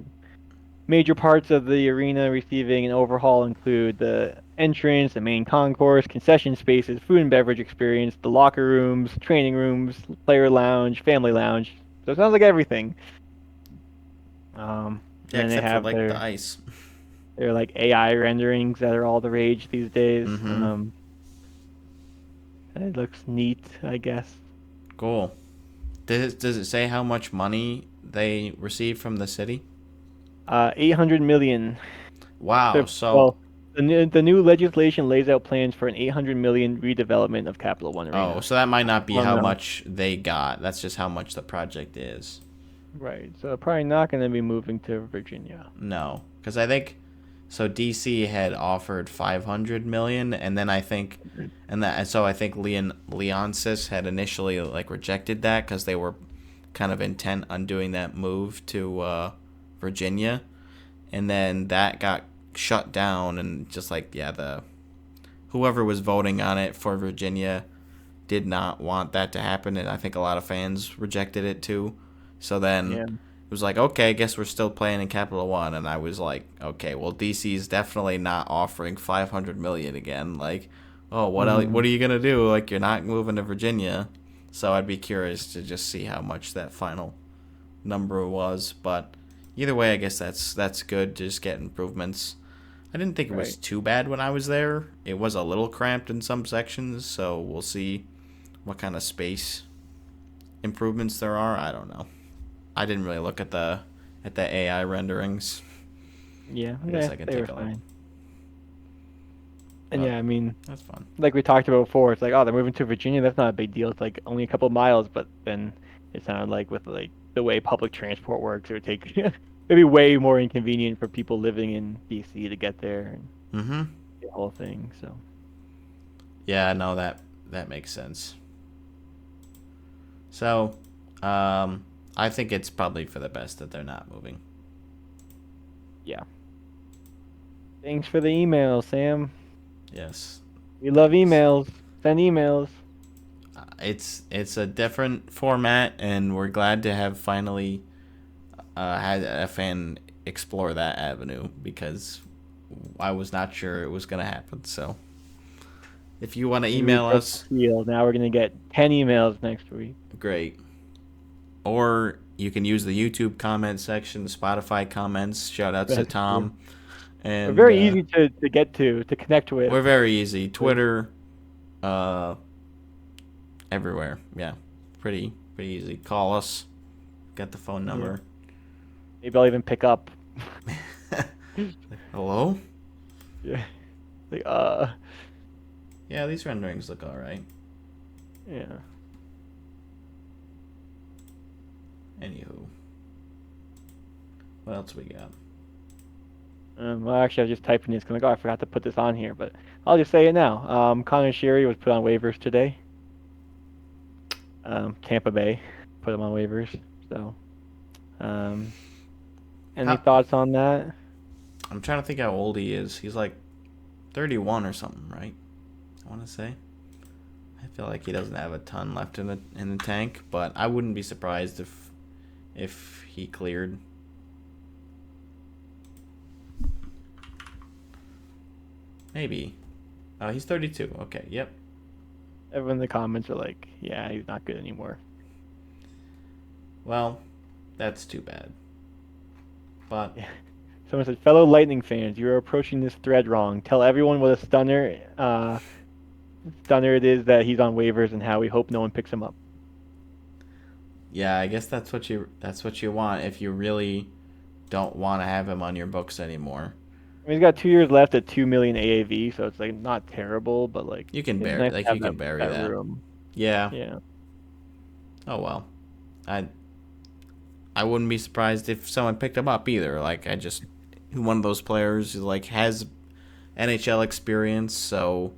Major parts of the arena receiving an overhaul include the entrance, the main concourse, concession spaces, food and beverage experience, the locker rooms, training rooms, player lounge, family lounge. So it sounds like everything. And Yeah, then they except for have like the ice. their like AI renderings that are all the rage these days. Mm-hmm. And it looks neat, I guess. Cool. Does it say how much money they received from the city? 800 million. Wow. So, So, well, the new legislation lays out plans for an 800 million redevelopment of Capital One oh, Arena. so that might not be Well, how no. much they got. That's just how much the project is. Right. So probably not going to be moving to Virginia. No, because I think so. DC had offered 500 million, and then I think, and so I think Leonsis had initially like rejected that because they were kind of intent on doing that move to Virginia, and then that got shut down, and just like yeah, the whoever was voting on it for Virginia did not want that to happen, and I think a lot of fans rejected it too. So then Yeah. it was like, okay, I guess we're still playing in Capital One, and I was like, okay, well DC's definitely not offering 500 million again. Like, oh, what Hmm. are you gonna do? Like, you're not moving to Virginia, so I'd be curious to just see how much that final number was. But either way, I guess that's good. Just get improvements. I didn't think it was Right. too bad when I was there. It was a little cramped in some sections, so we'll see what kind of space improvements there are. I don't know. I didn't really look at the AI renderings. Yeah. I guess Yeah. I can They were take a look. fine. And But yeah, I mean, that's fun. like we talked about before, it's like, oh, they're moving to Virginia. That's not a big deal. It's like only a couple of miles. But then it sounded like with like the way public transport works, it would take it'd be way more inconvenient for people living in DC to get there and Mm-hmm. the whole thing. So Yeah, no, that makes sense. So, I think it's probably for the best that they're not moving. yeah. Thanks for the email, Sam. Yes. We love Thanks. emails. Send emails. It's a different format, and we're glad to have finally had a fan explore that avenue because I was not sure it was gonna happen. So if you want to Maybe we email broke the us, seal. Now we're gonna get 10 emails next week. great. Or you can use the YouTube comment section, the Spotify comments. Shout outs to That's true. Tom. We're And very easy to get to connect with. we're very easy. Twitter, uh, everywhere. Yeah, pretty easy. Call us. Got the phone Yeah. number. Maybe I'll even pick up. Hello? Yeah. Like, Yeah, these renderings look alright. yeah. Anywho. What else we got? Well, actually, I was just typing this because like, oh, I forgot to put this on here, but I'll just say it now. Connor Sherry was put on waivers today. Tampa Bay put him on waivers. So, um, any How, thoughts on that? I'm trying to think how old he is. He's like 31 or something, right? I want to say. I feel like he doesn't have a ton left in the tank, but I wouldn't be surprised if he cleared. Maybe. Oh, he's 32. Okay, yep. Everyone in the comments are like, yeah, he's not good anymore. Well, that's too bad. But Yeah. Someone said, fellow Lightning fans, you're approaching this thread wrong. Tell everyone what a stunner it is that he's on waivers and how we hope no one picks him up. yeah, I guess that's what you want if you really don't want to have him on your books anymore. mean, he's got 2 years left at 2 million AAV, so it's like not terrible, but like You can it's bury nice to like have you that can bury that that. room. Yeah. Yeah. Oh well. I wouldn't be surprised if someone picked him up either. Like I just one of those players who like has NHL experience, so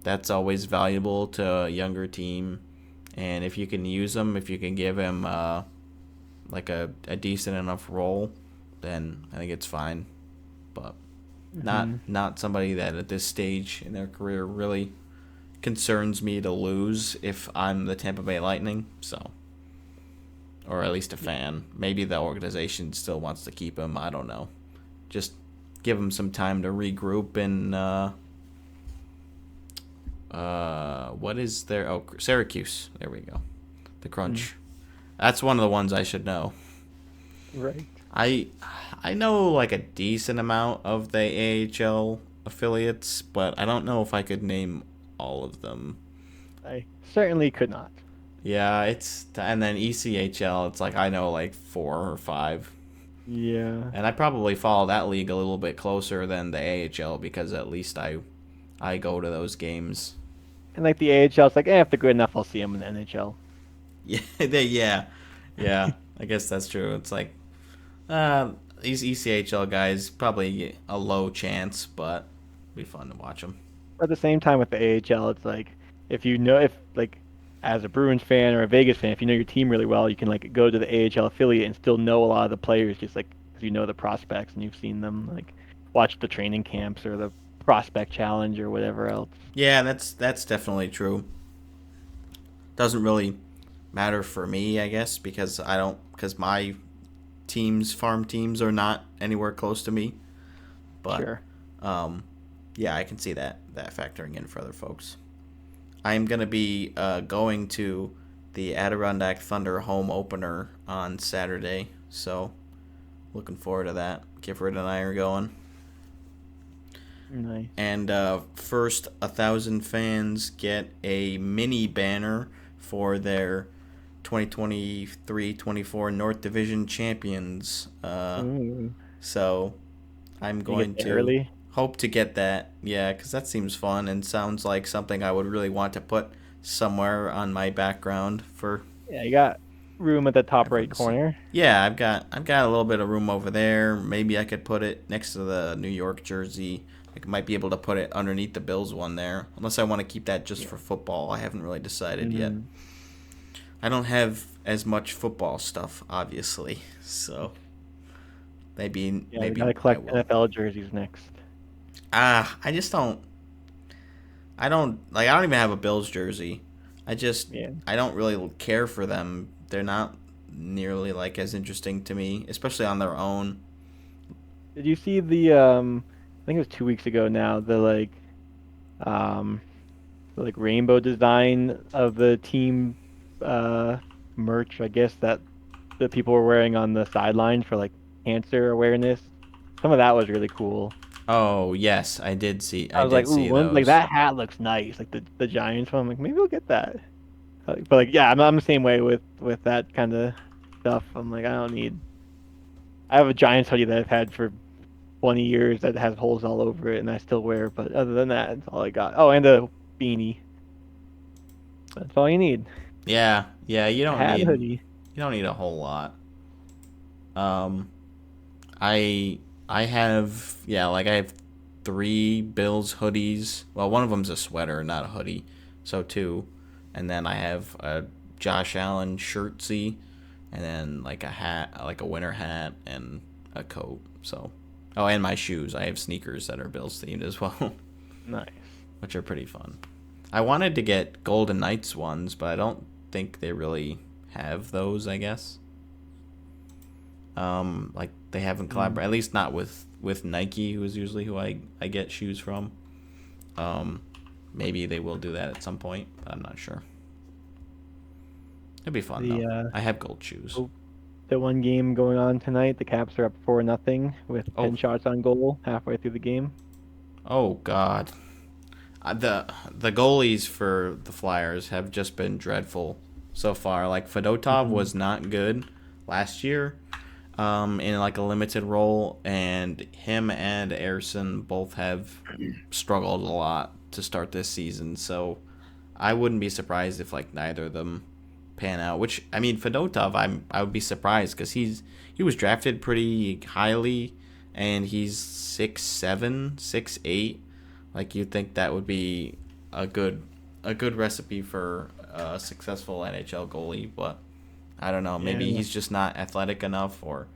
that's always valuable to a younger team. And if you can use him, if you can give him like a decent enough role, then I think it's fine. But Hmm. not somebody that at this stage in their career really concerns me to lose if I'm the Tampa Bay Lightning. So, or at least a fan. Maybe the organization still wants to keep him. I don't know. Just give him some time to regroup and what is there? Oh, Syracuse. There we go. The Crunch. That's one of the ones I should know. Right. I I know like a decent amount of the AHL affiliates, but I don't know if I could name all of them. I certainly could not. Yeah, it's and then ECHL, it's like I know like 4 or 5. Yeah. And I probably follow that league a little bit closer than the AHL because at least I go to those games. And like the AHL, it's like, if they're good enough, I'll see them in the NHL. Yeah, yeah. I guess that's true. It's like these ECHL guys probably a low chance, but it'd be fun to watch them. But at the same time with the AHL, it's like if like as a Bruins fan or a Vegas fan, if you know your team really well, you can like go to the AHL affiliate and still know a lot of the players just like because you know the prospects and you've seen them like watch the training camps or the prospect challenge or whatever else. Yeah, that's definitely true. Doesn't really matter for me, I guess, because my farm teams are not anywhere close to me. But Sure. um, yeah, I can see that factoring in for other folks. I am gonna be going to the Adirondack Thunder home opener on Saturday, so looking forward to that. Gifford and I are going. Nice. And first, 1,000 fans get a mini banner for their 2023-24 North Division champions. Ooh. So I'm You get going there to early. hope to get that. Yeah, because that seems fun and sounds like something I would really want to put somewhere on my background for Yeah, you got room at the top everyone right to see. corner. Yeah, I've got a little bit of room over there. Maybe I could put it next to the New York jersey. I might be able to put it underneath the Bills one there, unless I want to keep that just Yeah. for football. I haven't really decided yet. Hmm. I don't have as much football stuff, obviously, so Yeah, we maybe gotta I collect will. NFL jerseys next. I just don't. I don't even have a Bills jersey. Yeah. I don't really care for them. They're not nearly like as interesting to me, especially on their own. Did you see I think it was 2 weeks ago now, um the like rainbow design of the team uh merch, I guess that the people were wearing on the sideline for like cancer awareness. Some of that was really cool. Oh yes, I did see. I I was like, did ooh, see one like those. that hat looks nice, like the Giants one. I'm like, maybe we'll get that. But like, yeah, I'm the same way with that kind of stuff. I'm like, I don't need. I have a Giants hoodie that I've had for 20 years that has holes all over it, and I still wear. But other than that, that's all I got. Oh, and a beanie. That's all you need. Yeah. A hat and hoodie. You don't need a whole lot. Um, I I have like I have 3 Bills hoodies. Well, one of them's a sweater, not a hoodie. So two, and then I have a Josh Allen shirtsy, and then like a hat, like a winter hat, and a coat. So, oh, and my shoes. I have sneakers that are Bills themed as well, Nice. which are pretty fun. I wanted to get Golden Knights ones, but I don't think they really have those. I guess. Like they haven't Mm. collaborated, at least not with Nike, who is usually who I get shoes from. Um, Maybe they will do that at some point, but I'm not sure. It'd be fun though. The I have gold shoes. oh, the one game going on tonight, the Caps are up 4-0 with Oh, 10 shots on goal halfway through the game. oh God. The goalies for the Flyers have just been dreadful so far. Like Fedotov Hmm. was not good last year. in like a limited role, and him and Erson both have struggled a lot to start this season. So I wouldn't be surprised if like neither of them pan out. Which I mean, Fedotov, I would be surprised because he was drafted pretty highly, and he's 6'7", 6'8". Like you'd think that would be a good recipe for a successful NHL goalie, but I don't know. Maybe Yeah, he's just not athletic enough, or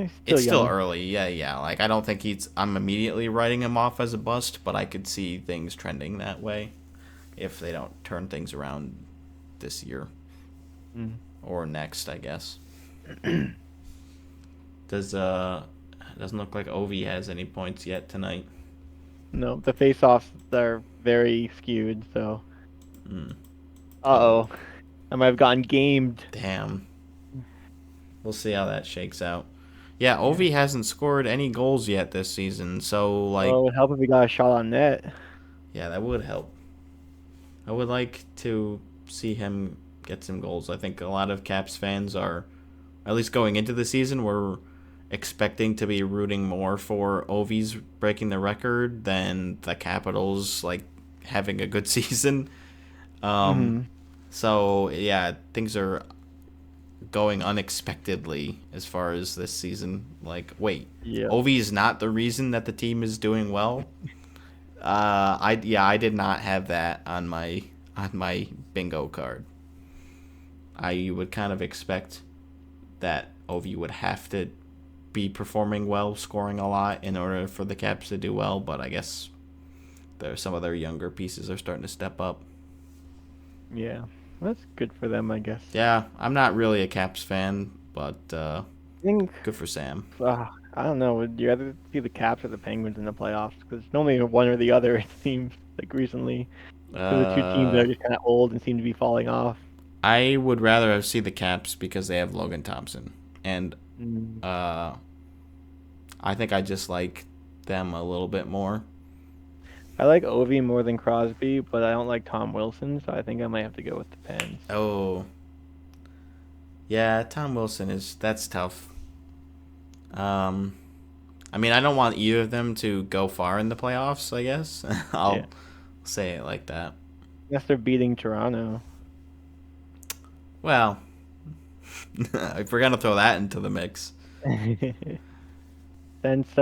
still it's still young. early. Yeah, yeah. Like I don't think I'm immediately writing him off as a bust, but I could see things trending that way if they don't turn things around this year Mm. or next, I guess. Does doesn't look like Ovi has any points yet tonight. No, the face-offs are very skewed. So, Mm. Oh, uh-oh, I might have gotten gamed. damn. We'll see how that shakes out. Yeah, Yeah. Ovi hasn't scored any goals yet this season, so like, Well, it would help if we got a shot on net. yeah, that would help. I would like to see him get some goals. I think a lot of Caps fans are, at least going into the season, were expecting to be rooting more for Ovi's breaking the record than the Capitals like having a good season. Um, Hmm. so yeah, things are going unexpectedly as far as this season. Like, wait, Yep. Ovi is not the reason that the team is doing well. I did not have that on my bingo card. I would kind of expect that Ovi would have to be performing well, scoring a lot in order for the Caps to do well, but I guess some of their younger pieces are starting to step up. Yeah. That's good for them, I guess. Yeah, I'm not really a Caps fan, but I think, good for Sam. I don't know. Would you rather see the Caps or the Penguins in the playoffs? Because normally one or the other, it seems like recently. Because the two teams that Uh, are just kind of old and seem to be falling off. I would rather see the Caps because they have Logan Thompson, and Mm. uh, I think I just like them a little bit more. I like Ovi more than Crosby, but I don't like Tom Wilson, so I think I might have to go with the Pens. Oh, yeah, Tom Wilson is that's tough. Um, I mean, I don't want either of them to go far in the playoffs. I guess Yeah. I'll say it like that. Unless they're beating Toronto. Well, if we're gonna throw that into the mix, Since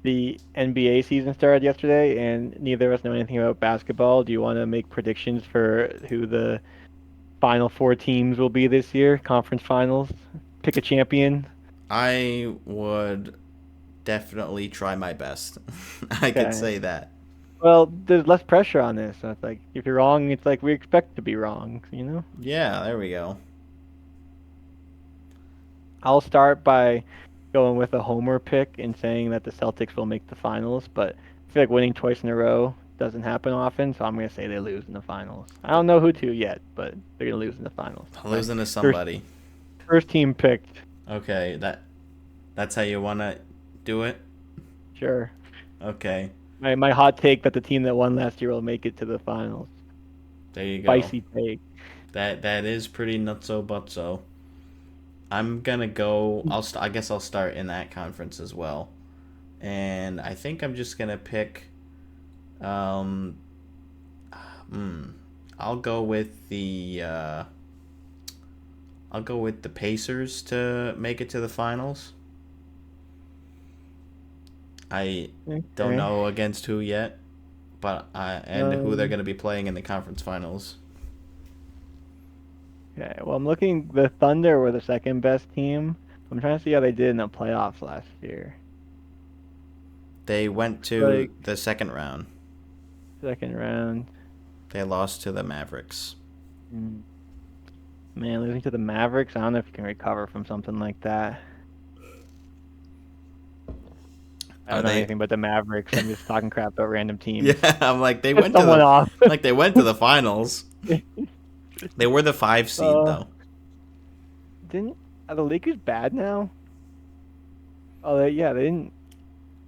the NBA season started yesterday and neither of us know anything about basketball, do you want to make predictions for who the final four teams will be this year? Conference finals? Pick a champion? I would definitely try my best. I could Okay. say that. Well, there's less pressure on this. So it's like if you're wrong, it's like we expect to be wrong, you know? Yeah, there we go. I'll start by going with a homer pick and saying that the Celtics will make the finals, but I feel like winning twice in a row doesn't happen often, so I'm going to say they lose in the finals. I don't know who to yet, but they're going to lose in the finals. My Losing to first somebody. first team picked. Okay, that's how you wanna do it. Sure. Okay, My hot take that the team that won last year will make it to the finals. there you go. Spicy take. That is pretty nutso butso. I'm gonna go. I guess I'll start in that conference as well, and I think I'm just gonna pick. Um, hmm, I'll go with the. I'll go with the Pacers to make it to the finals. I don't Okay. know against who yet, but and who they're Um, gonna be playing in the conference finals. okay. Well, I'm looking. The Thunder were the second best team. I'm trying to see how they did in the playoffs last year. They went to Like the second round. second round. They lost to the Mavericks. Mm. Man, losing to the Mavericks, I don't know if you can recover from something like that. I Are don't know they? anything about the Mavericks. I'm just talking crap about random Yeah, teams. I'm like they Piss went to someone the off. like they went to the finals. They were the 5 seed uh, though. didn't are the Lakers bad now? Oh, yeah, they didn't.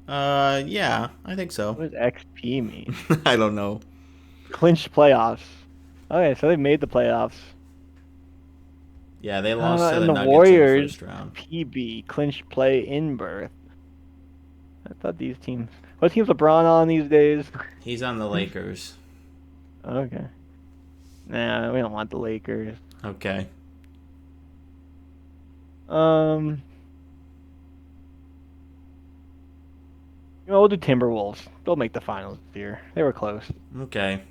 Yeah, I think so. What does XP mean? I don't know. Clinched playoffs. Okay, so they made the playoffs. Yeah, they lost to And the the Nuggets in the Warriors, first round. PB, clinched play in berth. I thought these teams. What team's LeBron on these days? He's on the Lakers. Okay. Nah, we don't want the Lakers. Okay. Um, we'll do Timberwolves. They'll make the finals this year. They were close. Okay.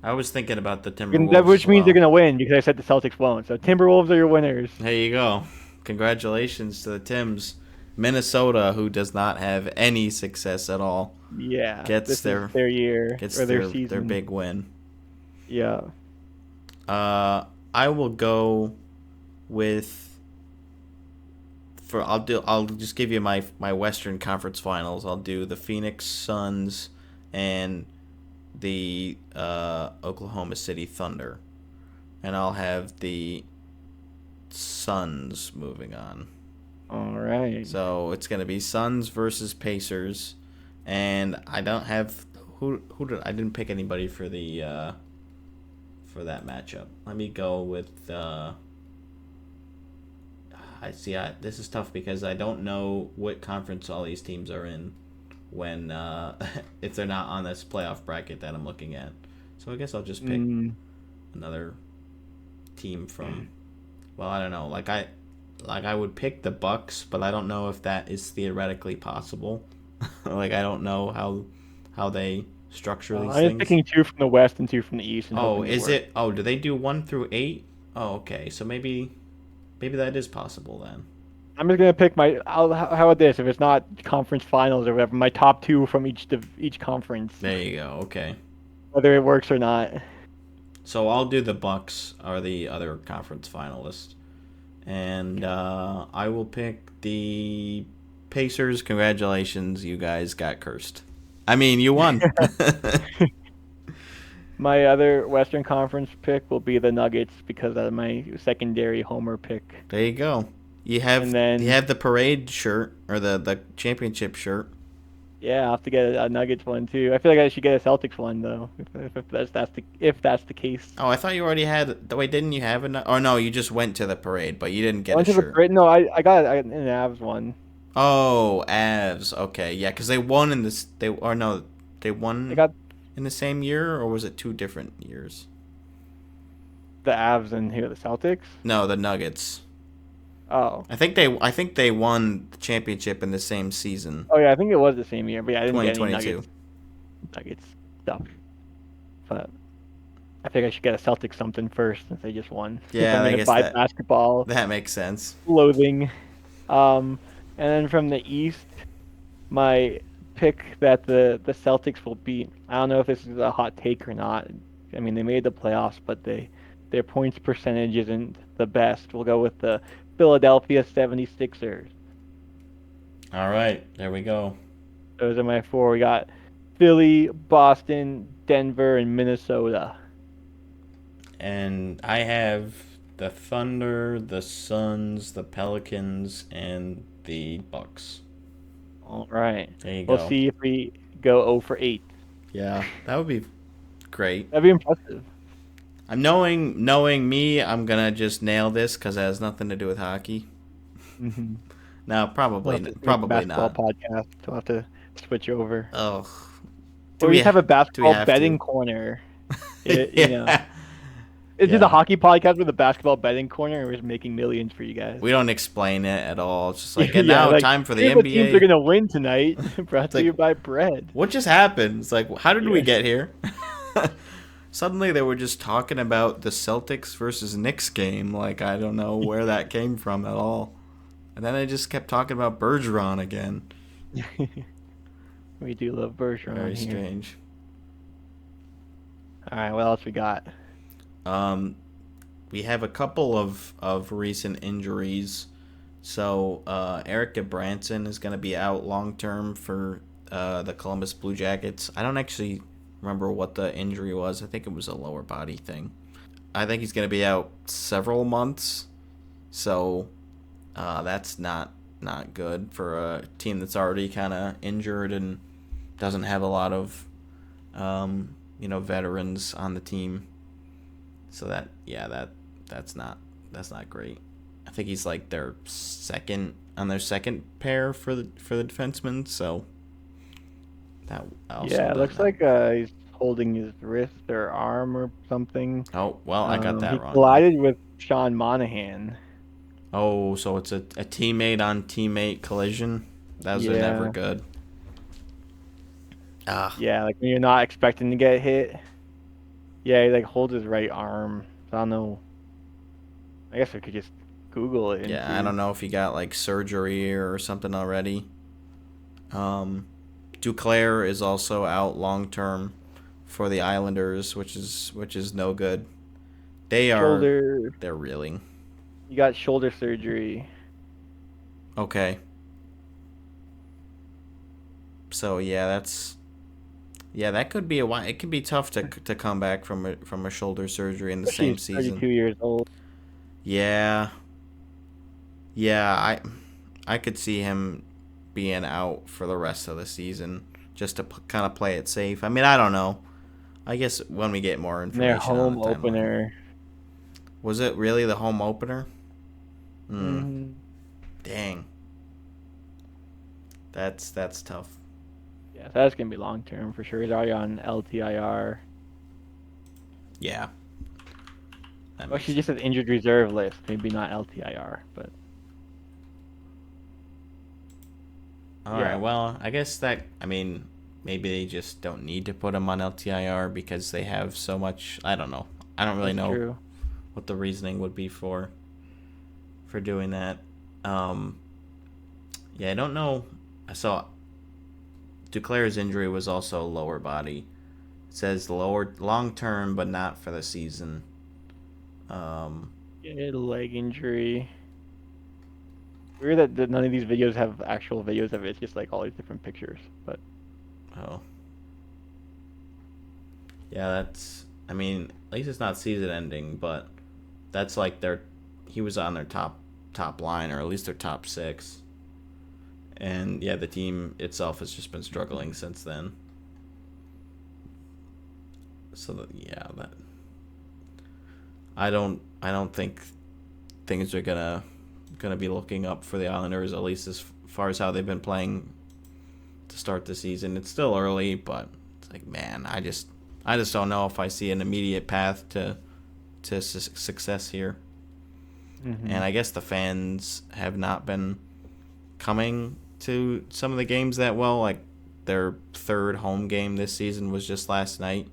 I was thinking about the Timberwolves as Which means they're well. gonna win because I said the Celtics won't. So Timberwolves are your winners. There you go. Congratulations to the Tims. Minnesota, who does not have any success at all, Yeah, gets this is their their year gets or their their season. big win. Yeah. I will go with I'll just give you my Western Conference Finals. I'll do the Phoenix Suns and the Oklahoma City Thunder, and I'll have the Suns moving on. All right. So it's gonna be Suns versus Pacers, and I don't have I didn't pick anybody for the for that matchup. Let me go with this is tough because I don't know what conference all these teams are in when if they're not on this playoff bracket that I'm looking at. So I guess I'll just pick another team from. Well, I don't know. Like I would pick the Bucks, but I don't know if that is theoretically possible. Like I don't know how they structure these I'm things. picking 2 from the West and 2 from the East. And Oh, hoping they is work. it? Oh, do they do 1 through 8? Oh, okay. So maybe that is possible then. I'm just gonna pick my. How about this? If it's not conference finals or whatever, my top 2 from each conference, There you go. Okay. whether it works or not. So I'll do the Bucks are the other conference finalists, and I will pick the Pacers. Congratulations, you guys got cursed. I mean, you won. My other Western Conference pick will be the Nuggets because of my secondary homer pick. There you go. You And then have the parade shirt or the championship shirt. yeah, I'll have to get a Nuggets one too. I feel like I should get a Celtics one though, if that's the case. Oh, I thought you already had. Wait, didn't you have a? Oh no, you just went to the parade, but you didn't I get a went to the shirt. Brit. No, I got an Avs one. Oh, Avs. Okay, yeah, because they won in this. They won I got in the same year, or was it 2 different years? the Avs and here the Celtics. No, the Nuggets. Oh. I think they won the championship in the same season. Oh yeah, I think it was the same year, but yeah, I didn't get any 2022. Nuggets stuff. But I think I should get a Celtics something first since they just won. Yeah, I'm I gonna guess buy that basketball makes sense. clothing. And then from the East, my pick that the Celtics will beat. I don't know if this is a hot take or not. I mean, they made the playoffs, but their points percentage isn't the best. We'll go with the Philadelphia 76ers. All right, there we go. Those are my 4. We got Philly, Boston, Denver, and Minnesota. And I have the Thunder, the Suns, the Pelicans, and the Bucks. All right. There you We'll go. see if we go 0 for 8. Yeah, that would be great. That'd be impressive. I'm knowing me, I'm gonna just nail this because it has nothing to do with hockey. Mm-hmm. No, We'll have to make a probably basketball not. podcast. We'll have to switch over. Oh, Or we just have a do we basketball have betting to? corner. You know. Yeah, Is it a yeah. hockey podcast with a basketball betting corner, and we're just making millions for you guys? We don't explain it at all. It's just like, and Yeah, now like, time for the here's what teams are NBA. gonna win tonight. Brought to like- you by Bread. What just happened? It's like, how did we Yeah. get here? Suddenly they were just talking about the Celtics versus Knicks game. Like, I don't know where that came from at all. And then they just kept talking about Bergeron again. We do love Bergeron Very here. strange. All right, what else we got? We have a couple of recent injuries. So Eric Branson is going to be out long term for the Columbus Blue Jackets. I don't actually remember what the injury was. I think it was a lower body thing. I think he's going to be out several months. So that's not good for a team that's already kind of injured and doesn't have a lot of veterans on the team. So that's not not great. I think he's like their second pair for the defensemen. So that also Yeah, it doesn't looks help. like he's holding his wrist or arm or something. Oh well, I got that He wrong then. collided with Sean Monahan. Oh, so it's a teammate on teammate collision. Those are never Yeah, good. Ah, yeah, like when you're not expecting to get hit. Yeah, he like holds his right arm. So I don't know. I guess I could just Google it and yeah. I see. don't know if he got like surgery or something already. Um, Duclair is also out long term for the Islanders, which is no good. Shoulder. They're reeling. You got shoulder surgery. Okay. So that could be a while. It could be tough to come back from a shoulder surgery in the Especially same he's season. 32 years old. Yeah. Yeah, I could see him being out for the rest of the season just to kind of play it safe. I mean, I don't know. I guess when we get more In their information on the home timeline. opener. Was it really the home opener? Hmm. Hmm. Dang. That's tough. Yeah, so that's gonna be long term for sure. He's already on LTIR. Yeah. That Well, makes she just sense. says injured reserve list. Maybe not LTIR, but All right. yeah, Well, I guess I mean, maybe they just don't need to put him on LTIR because they have so much. I don't know. I don't really that's know true. what the reasoning would be for doing that. Um, yeah, I don't know. I saw Duclair's injury was also lower body. It says lower long term, but not for the season. Um, Yeah, leg injury. Weird that none of these videos have actual videos of it. It's just like all these different pictures. But oh, yeah, that's. I mean, at least it's not season ending, but that's like their. He was on their top line, or at least their top six. And yeah, the team itself has just been struggling since then. So that I don't think things are gonna be looking up for the Islanders, at least as far as how they've been playing to start the season. It's still early, but it's like, man, I just don't know if I see an immediate path to success here. hmm And I guess the fans have not been coming to some of the games that well. Like their third home game this season was just last night,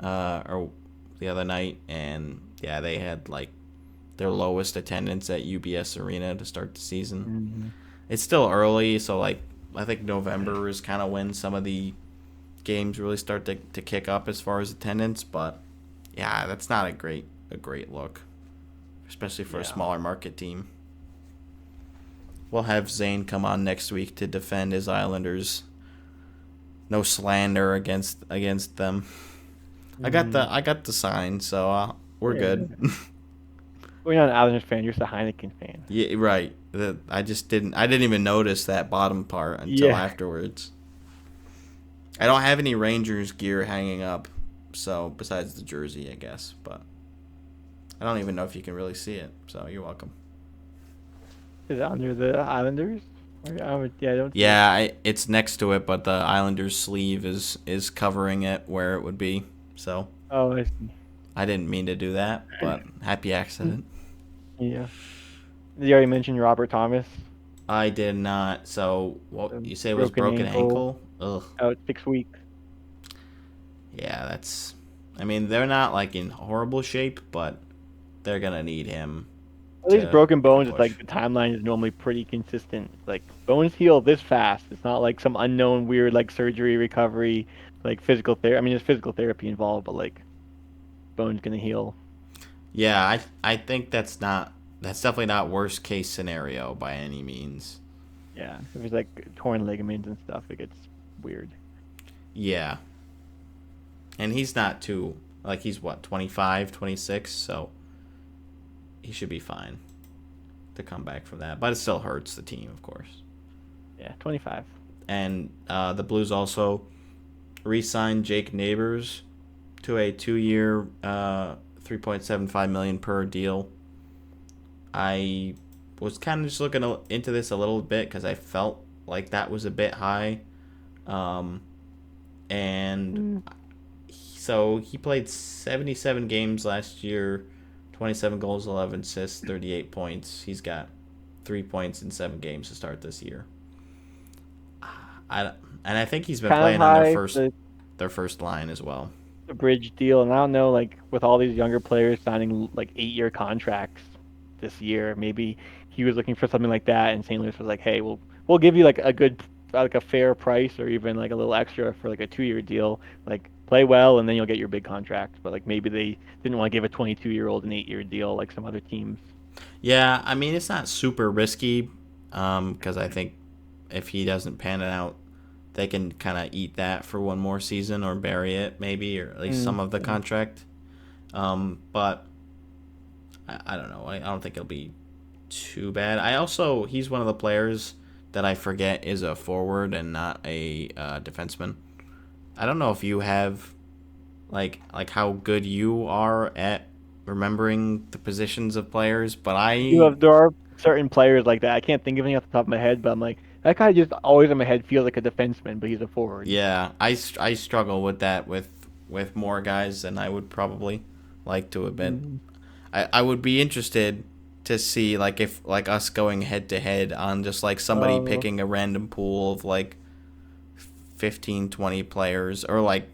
or the other night, and yeah, they had like their lowest attendance at UBS Arena to start the season. hmm It's still early, so like I think November is kind of when some of the games really start to kick up as far as attendance. But yeah, that's not a great look, especially for a yeah. smaller market team. We'll have Zane come on next week to defend his Islanders. No slander against them. I got hmm the I got the sign, so we're good. Yeah. Well, you're not an Islanders fan. You're just a Heineken fan. Yeah, right. I didn't even notice that bottom part until Yeah. afterwards. I don't have any Rangers gear hanging up, so besides the jersey, I guess, but I don't even know if you can really see it. So you're welcome. Is it under the Islanders? Yeah, I don't see it. Yeah, it's next to it, but the Islanders sleeve is covering it where it would be. So Oh, I see. I didn't mean to do that, but happy accident. Yeah. Did you already mention Robert Thomas? I did not. So what The you say was broken broken ankle, ankle? Ugh. out 6 weeks. Yeah, that's. I mean, they're not like in horrible shape, but they're gonna need him At least to broken make a bones, it's like push. the timeline is normally pretty consistent. Like bones heal this fast. It's not like some unknown weird like surgery recovery, like physical therapy. I mean, there's physical therapy involved, but like bones gonna heal. Yeah, I think that's definitely not worst case scenario by any means. Yeah, if it's like torn ligaments and stuff, it gets weird. Yeah, and he's not too like he's what 25, 26, so he should be fine to come back from that. But it still hurts the team, of course. Yeah, 25. And the Blues also re-signed Jake Neighbors to a 2-year, $3.75 million per deal. I was kind of just looking into this a little bit because I felt like that was a bit high. Um, and Mm, so he played 77 games last year, 27 goals, 11 assists, 38 points. He's got 3 points in 7 games to start this year. I and I think he's been kind of playing on high for their first line as well. the bridge deal, and I don't know, like with all these younger players signing like 8-year contracts this year, maybe he was looking for something like that, and St. Louis was like, "Hey, we'll give you like a good, like a fair price, or even like a little extra for like a 2-year deal. Like play well, and then you'll get your big contract." But like maybe they didn't want to give a 22-year-old an 8-year deal like some other teams. Yeah, I mean it's not super risky, because I think if he doesn't pan it out, they can kind of eat that for one more season or bury it maybe, or at least some of the Yeah. contract. But I don't know. I don't think it'll be too bad. He's one of the players that I forget is a forward and not a defenseman. I don't know if you have like how good you are at remembering the positions of players, but There are certain players like that. I can't think of any off the top of my head, but I'm like that guy just always in my head feels like a defenseman, but he's a forward. yeah, I struggle with that with more guys than I would probably like to admit. Mhm. I would be interested to see like if like us going head to head on just like somebody Oh, picking a random pool of like 15, 20 players, or like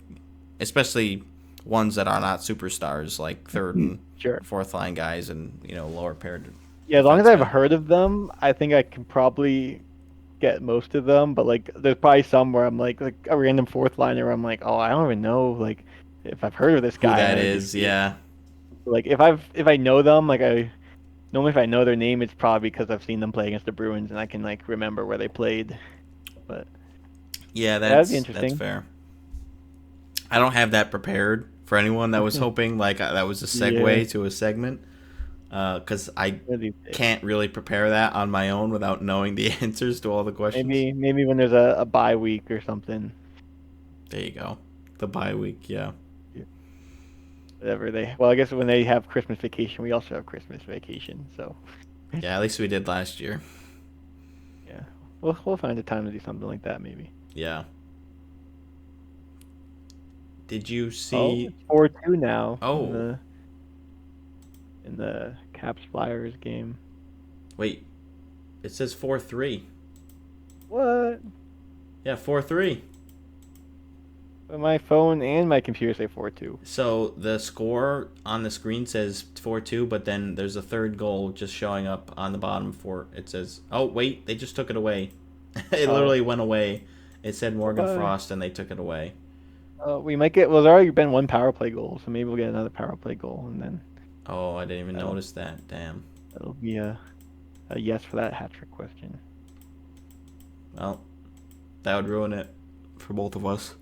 especially ones that are not superstars, like third and sure. fourth line guys and lower paired Yeah, as long as I've defensemen. heard of them, I think I can probably get most of them. But like, there's probably some where I'm like a random fourth liner. Where I'm like, oh, I don't even know like if I've heard of this Who guy, and that I just is? see it. Yeah, Like if I know them, like I normally if I know their name, it's probably because I've seen them play against the Bruins and I can like remember where they played. But yeah, yeah, that'd be that's interesting. fair. I don't have that prepared for anyone that was hoping like that was a Yeah, segue to a segment, because I what do you think? can't really prepare that on my own without knowing the answers to all the questions. Maybe when there's a bye week or something. There you go. The bye week, yeah. Yeah, whatever they. Well, I guess when they have Christmas vacation, we also have Christmas vacation. So Yeah, at least we did last year. yeah, we'll find a time to do something like that maybe. Yeah. Did you Oh, see? it's 4-2 now Oh, in the Caps Flyers game. wait. It says 4-3. What? Yeah, 4-3. But my phone and my computer say 4-2. So the score on the screen says 4-2, but then there's a third goal just showing up on the bottom for it says, "Oh, wait, they just took it away." It Oh, literally went away. It said Morgan bye. Frost and they took it away. We might get. Well, there's already been one power play goal, so maybe we'll get another power play goal, and then Oh, I didn't even that'll notice that. Damn. that'll be a yes for that hat trick question. Well, that would ruin it for both of us.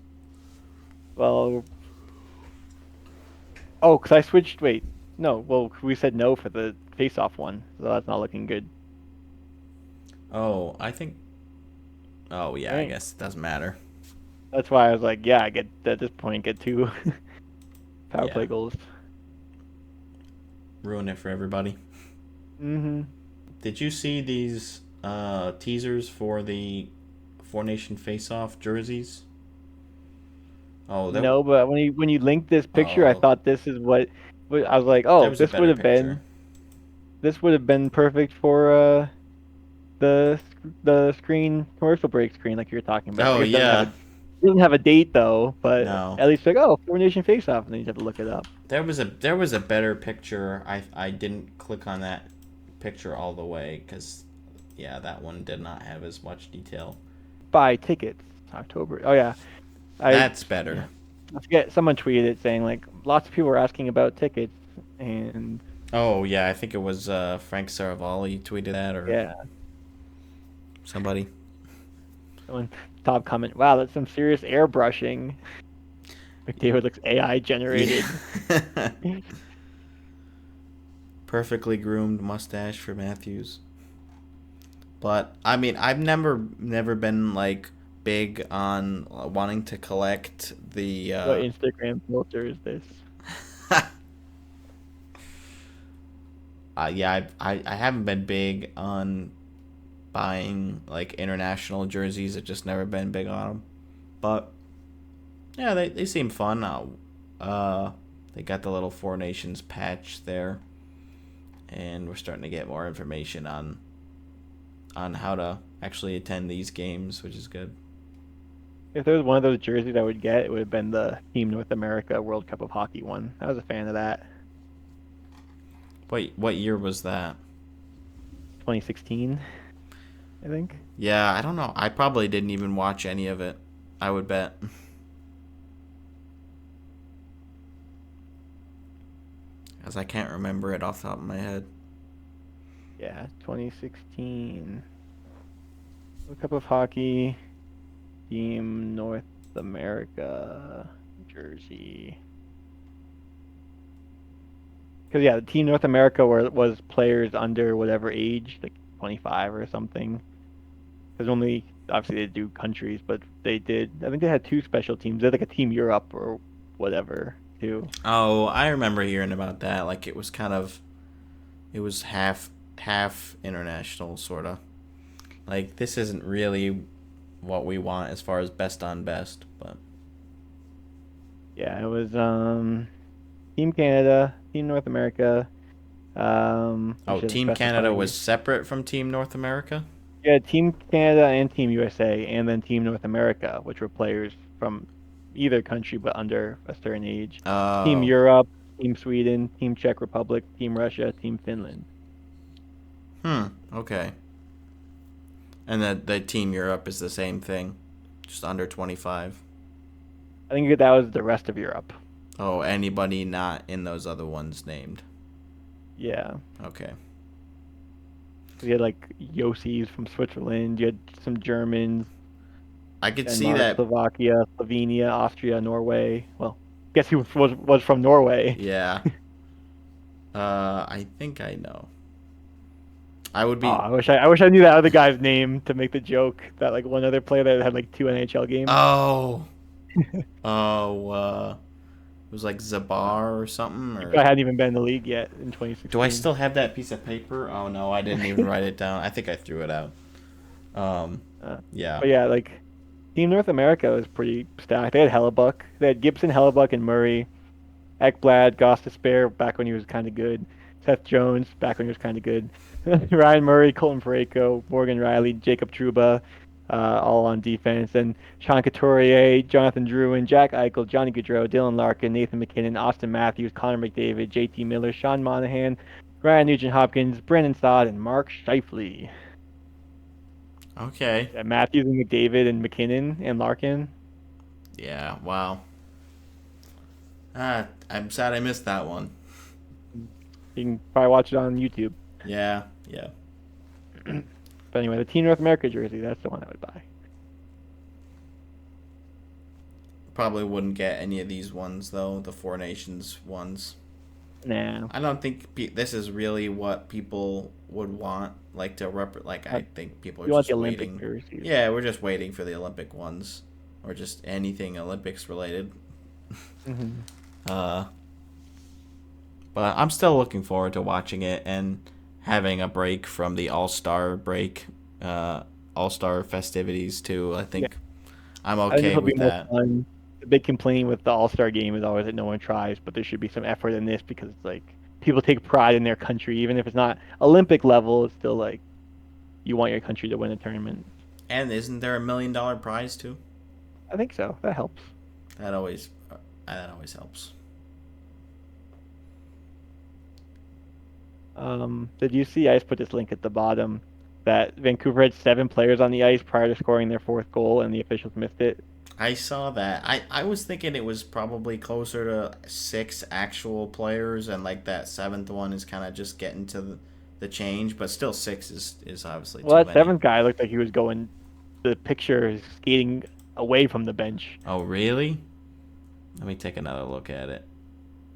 Well, oh, because I switched. Wait, no. Well, we said no for the face-off one, so that's not looking good, Oh, I think. Oh yeah, I right? guess it doesn't matter. That's why I was like, yeah, I get at this point get two power Yeah, play goals. ruin it for everybody. Mm-hmm. Did you see these teasers for the Four Nation Face Off jerseys? Oh, that. No, but when you linked this picture, I Oh, thought this is what I was like, there oh, was a better picture. this would have been perfect for the screen commercial break screen like you were talking about. I Oh guess yeah, it doesn't have a date though, but no. at least like oh, Four Nation Face Off, and then you have to look it up. There was a better picture. I didn't click on that picture all the way because yeah, that one did not have as much detail. Buy tickets October. Oh yeah, I That's better. I forget someone tweeted it saying like lots of people were asking about tickets, and Oh yeah, I think it was Frank Saravalli tweeted that or yeah, somebody. someone top comment, wow, that's some serious airbrushing. McDavid looks AI generated. Yeah. Perfectly groomed mustache for Matthews. But I mean, I've never been like big on wanting to collect the What, Instagram filter is this? Yeah, I haven't been big on buying like international jerseys. I've just never been big on them. But yeah, they seem fun. Uh, they got the little Four Nations patch there, and we're starting to get more information on how to actually attend these games, which is good. If there was one of those jerseys I would get, it would have been the Team North America World Cup of Hockey one. I was a fan of that. What year was that? 2016, I think. Yeah, I don't know. I probably didn't even watch any of it. I would bet. As I can't remember it off the top of my head. Yeah, 2016 World Cup of Hockey, Team North America jersey. Because yeah, the Team North America was players under whatever age, like 25 or something. Because only obviously they do countries, but they did. I think they had two special teams. They had like a Team Europe or whatever too. Oh, I remember hearing about that. Like it was half international sort of. Like this isn't really what we want as far as best on best, but Yeah, it was Team Canada, Team North America, oh, which doesn't Team Canada specify. was separate from Team North America? Yeah, Team Canada and Team USA, and then Team North America, which were players from either country but under a certain age. Team Oh. Europe, Team Sweden, Team Czech Republic, Team Russia, Team Finland. Okay. And the Team Europe is the same thing, just under 25. I think that was the rest of Europe. Oh, anybody not in those other ones named. Yeah, Okay. because you had like Yossi's from Switzerland, you had some Germans, I could see Denmark, that. Slovakia, Slovenia, Austria, Norway. Well, guess who was from Norway? Yeah. I think I know. I would Oh, be. I wish I knew that other guy's name to make the joke that like one other player that had like two NHL games. Oh. Oh, it was like Uh, Zabar or something, he or probably hadn't even been in the league yet in do I 2016. still have that piece of paper? Oh no, I didn't even write it down. I think I threw it out. Um, Uh, yeah. but yeah, like Team North America was pretty stacked. They had Hellebuck, they had Gibson, Hellebuck, and Murray. Ekblad, Goss Despair back when he was kind of good. Seth Jones back when he was kind of good. Ryan Murray, Colton Parayko, Morgan Riley, Jacob Trouba, all on defense. And Sean Couturier, Jonathan Drouin, Jack Eichel, Johnny Gaudreau, Dylan Larkin, Nathan McKinnon, Austin Matthews, Connor McDavid, JT Miller, Sean Monahan, Ryan Nugent Hopkins, Brandon Saad, and Mark Scheifele. Okay. Yeah, Matthews and McDavid and McKinnon and Larkin. Yeah. Wow. I'm sad I missed that one. You can probably watch it on YouTube. Yeah. Yeah. But anyway, the Team North America jersey, that's the one I would buy. Probably wouldn't get any of these ones though, the Four Nations ones. Nah. I don't think this is really what people would want, like to Like Uh, I think people are You want the just Olympic waiting. jerseys. Yeah, we're just waiting for the Olympic ones, or just anything Olympics related. Hmm. Uh, but I'm still looking forward to watching it and having a break from the All Star break, All Star festivities too. I Yeah, think I'm I think this okay will be with more that. fun. The big complaint with the All-Star game is always that no one tries, but there should be some effort in this because like people take pride in their country, even if it's not Olympic level. It's still like you want your country to win a tournament. And isn't there $1 million prize too? I think so. That helps. That always helps. Did you see? I just put this link at the bottom that Vancouver had 7 players on the ice prior to scoring their fourth goal, and the officials missed it. I saw that. I was thinking it was probably closer to 6 actual players, and like that seventh one is kind of just getting to the change, but still 6 is obviously Well, too that many. seventh guy looked like he was going. The picture is skating away from the bench. Oh, really? Let me take another look at it.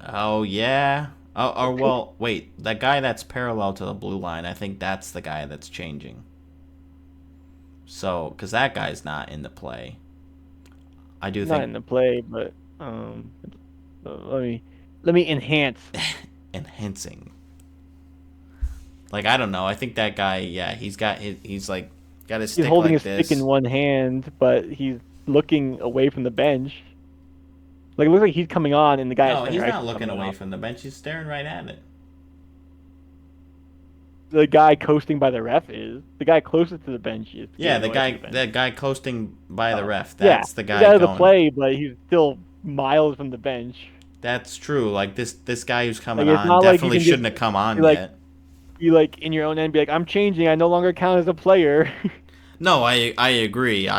Oh, yeah. Oh, well, wait. That guy that's parallel to the blue line, I think that's the guy that's changing. So, because that guy's not in the play. I do Not think in the play, but let me enhance. enhancing. Like, I don't know. I think that guy, yeah, he's like got his He's stick holding like his stick in this. one hand, but he's looking away from the bench. Like it looks like he's coming on, and the guy at No, center he's ice not is looking coming away off. from the bench. He's staring right at it. The guy coasting by the ref is. The guy closest to the bench is Yeah, getting away from the bench. that guy coasting by the Oh, ref. yeah, That's the he's guy out of the going. play, but he's still miles from the bench. That's true. Like this guy who's Like coming it's on not like you definitely can just shouldn't have come be on like yet. be like in your own end, be like, I'm changing. I no longer count as a player. No, I agree.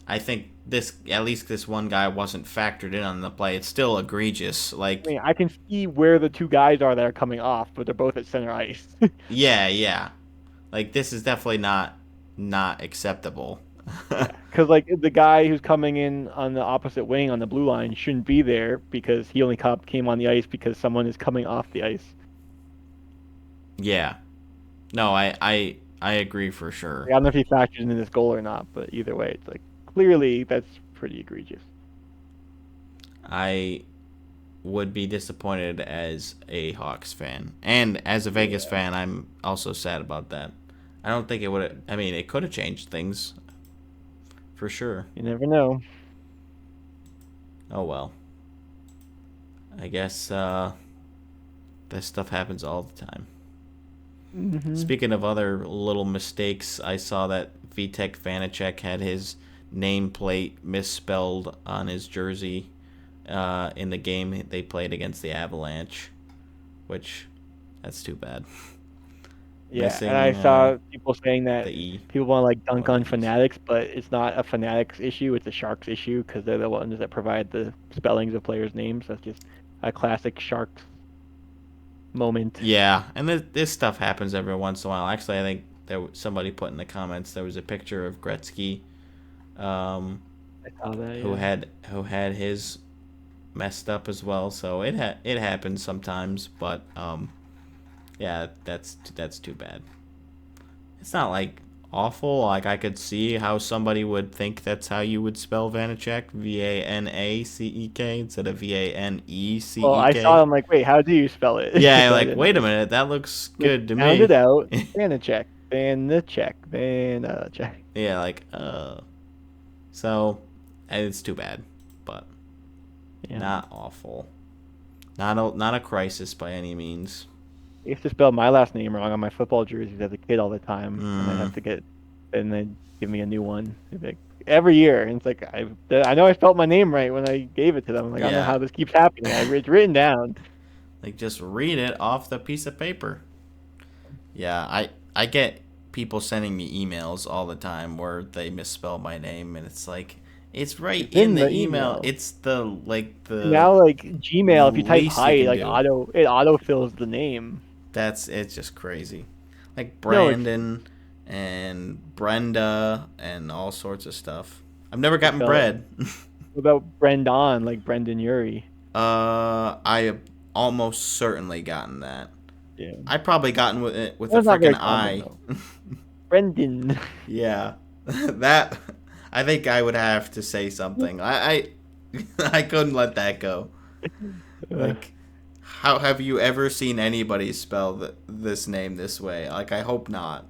I think this at least this one guy wasn't factored in on the play. It's still egregious. I Like mean, I can see where the two guys are that are coming off, but they're both at center ice. yeah. Like this is definitely not acceptable. Yeah, because like the guy who's coming in on the opposite wing on the blue line shouldn't be there because he only came on the ice because someone is coming off the ice. Yeah. No, I agree for sure. Like, I don't know if he factors in this goal or not, but either way, it's like clearly that's pretty egregious. I would be disappointed as a Hawks fan. And as a Vegas Yeah, fan, I'm also sad about that. I don't think it would I mean, it could have changed things for sure. you never know. Oh well. I guess this stuff happens all the time. Hmm. Speaking of other little mistakes, I saw that Vitek Vanacek had his nameplate misspelled on his jersey in the game they played against the Avalanche, which that's too bad. Yeah, and I Missing saw people saying the that E people want to like dunk or the on E's. Fanatics, but it's not a Fanatics issue; it's a Sharks issue because they're the ones that provide the spellings of players' names. That's just a classic Sharks moment. Yeah, and this stuff happens every once in a while. Actually, I think somebody put in the comments there was a picture of Gretzky, um, I saw that. Yeah. who had his messed up as well. So it happens sometimes, but yeah, that's too bad. It's not like awful. Like I could see how somebody would think that's how you would spell Vanacek, Vanacek instead of Well, I saw it, Vanecek. I'm like, wait, how do you spell it? Yeah, So I like didn't wait a know. minute, that looks Like, good to sound it me. out. Vanacek, Vanacek, Vanacek. Yeah, like so it's too bad, but Yeah. not awful. Not a crisis by any means. I used to spell my last name wrong on my football jerseys as a kid all the time, and I'd Mm, have to get, and they'd give me a new one. It'd be like, every year, and it's like I know I spelled my name right when I gave it to them. I'm like, I don't know yeah, how this keeps happening. It's written down. like just read it off the piece of paper. Yeah, I get people sending me emails all the time where they misspell my name, and it's like it's right It's in in the the email. email. It's And the now, like Gmail, if you type least hi, you can like do. auto fills the name. It's just crazy. Like No, it's Brandon and Brenda and all sorts of stuff. I've never they gotten spell it. bread. What about Brendan, like Brendan Urie? I have almost certainly gotten that. Yeah, I probably gotten with it with a that's not freaking very common I. though. Brendan. Yeah, that I think I would have to say something. I couldn't let that go. Uh, Like, how have you ever seen anybody spell this name this way? Like, I hope not.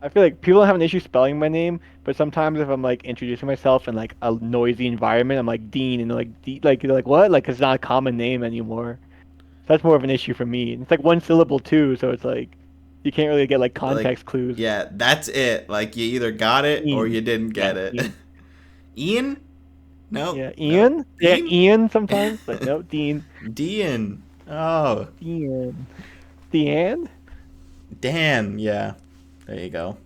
I feel like people don't have an issue spelling my name, but sometimes if I'm like introducing myself in like a noisy environment, I'm like Dean, and they're like they're like what? Like it's not a common name anymore. So that's more of an issue for me. It's like one syllable too, so it's like you can't really get like Like, context clues. yeah, that's it. Like, you either got it or you Dean. didn't Yeah, get it. Dean. Ian? No, Yeah, no. Ian. Yeah, Dean? Ian sometimes, but no, Dean. Dean. Oh, Dean. Deanne? Dan. Yeah, there you go.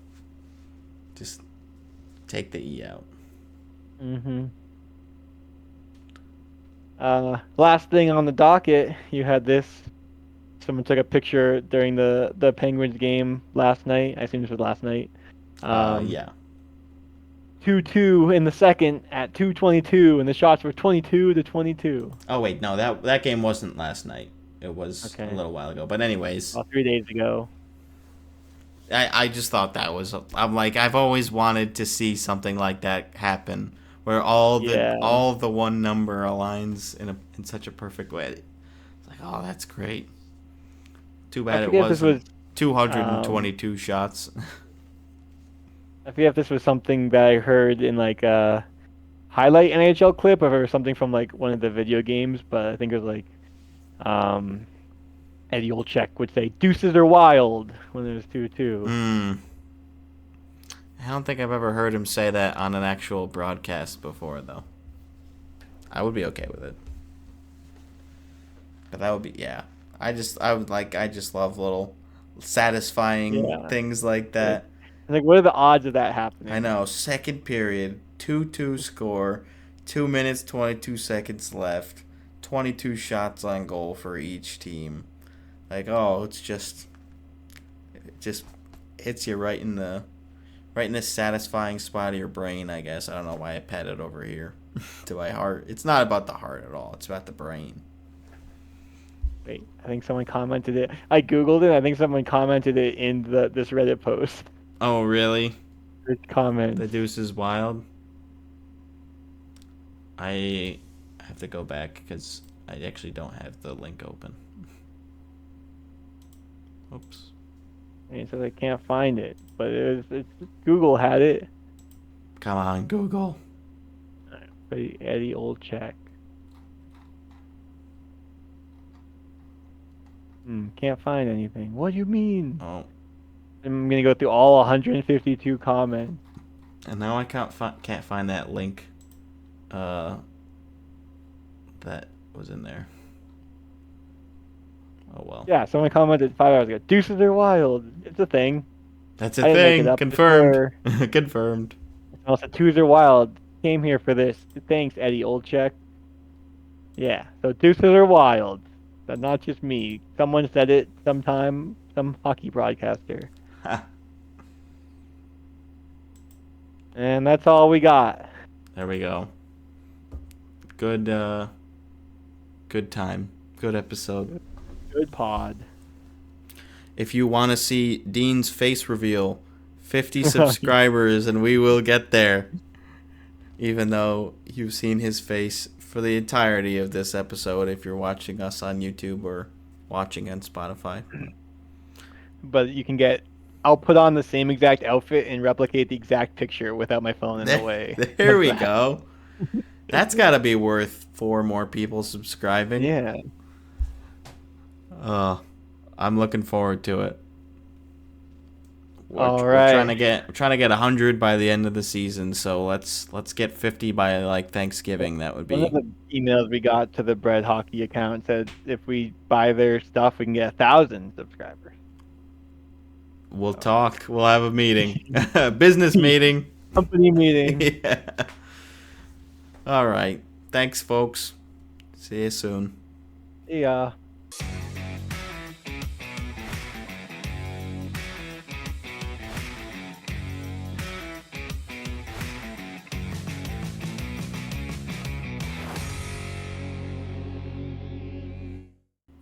Just take the E out. Mm-hmm. Last thing on the docket, you had this. Someone took a picture during the Penguins game last night. I assume this was last night. Um, Yeah. 2-2 in the second at 2:22, and the shots were 22-22. Oh wait, no, that game wasn't last night. It was a Okay, little while ago. But anyways, about 3 days ago. I just thought that was. I'm like, I've always wanted to see something like that happen, where Yeah, all the one number aligns in such a perfect way. It's like, oh, that's great. Too I bad it forget if this was. wasn't 222 Um, shots. I forget if this was something that I heard in like a highlight NHL clip, or if it was something from like one of the video games. But I think it was like um, Eddie Olczyk would say "Deuces are wild" when it was 2-2. Hmm. I don't think I've ever heard him say that on an actual broadcast before, though. I would be okay with it. But that would be, yeah. I just love little satisfying Yeah, things like like, that. like what are the odds of that I happening? know. Second period, 2-2 score, 2 minutes, 22 seconds left, 22 shots on goal for each team. Like, oh, it just hits you right in the satisfying spot of your brain, I guess. I don't know why I pat it over here to my heart. It's not about the heart at all. It's about the brain. Wait, I think someone commented it. I googled it. I think someone commented it in this Reddit post. Oh, really? It's comments. The Deuce is wild. I have to go back because I actually don't have the link open. Oops. And so I can't find it, but Google had it. Come on, Google. Eddie Olczyk. Can't find anything. What do you mean? Oh, I'm gonna go through all 152 comments. and now I can't find that link. Uh, that was in there. Oh well. Yeah, someone commented 5 hours ago. Deuces are wild. It's a thing. That's I a didn't make it thing. up. I Confirmed. swear. Confirmed. Also, twos are wild. Came here for this. Thanks, Eddie Olczyk. Yeah, so deuces are wild. But not just me. Someone said it sometime. Some hockey broadcaster. And that's all we got. There we go. Good good time. Good episode. Good pod. If you want to see Dean's face reveal, 50 subscribers and we will get there. Even though you've seen his face for the entirety of this episode if you're watching us on YouTube or watching on Spotify. But you can get. I'll put on the same exact outfit and replicate the exact picture without my phone in the way. There we go. That's got to be worth 4 more people subscribing. Yeah. I'm looking forward to it. All We're right. trying to get 100 by the end of the season, so let's get 50 by like Thanksgiving. That would One of be the emails we got to the Bread Hockey account said if we buy their stuff, we can get 1,000 subscribers. we'll talk. We'll have a meeting. Business meeting. Company meeting. Yeah. All right. Thanks, folks. See you soon. Yeah.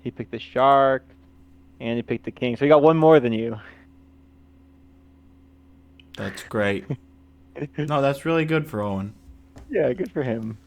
He picked the Shark, and he picked the King. So he got one more than you. That's great. No, that's really good for Owen. Yeah, good for him.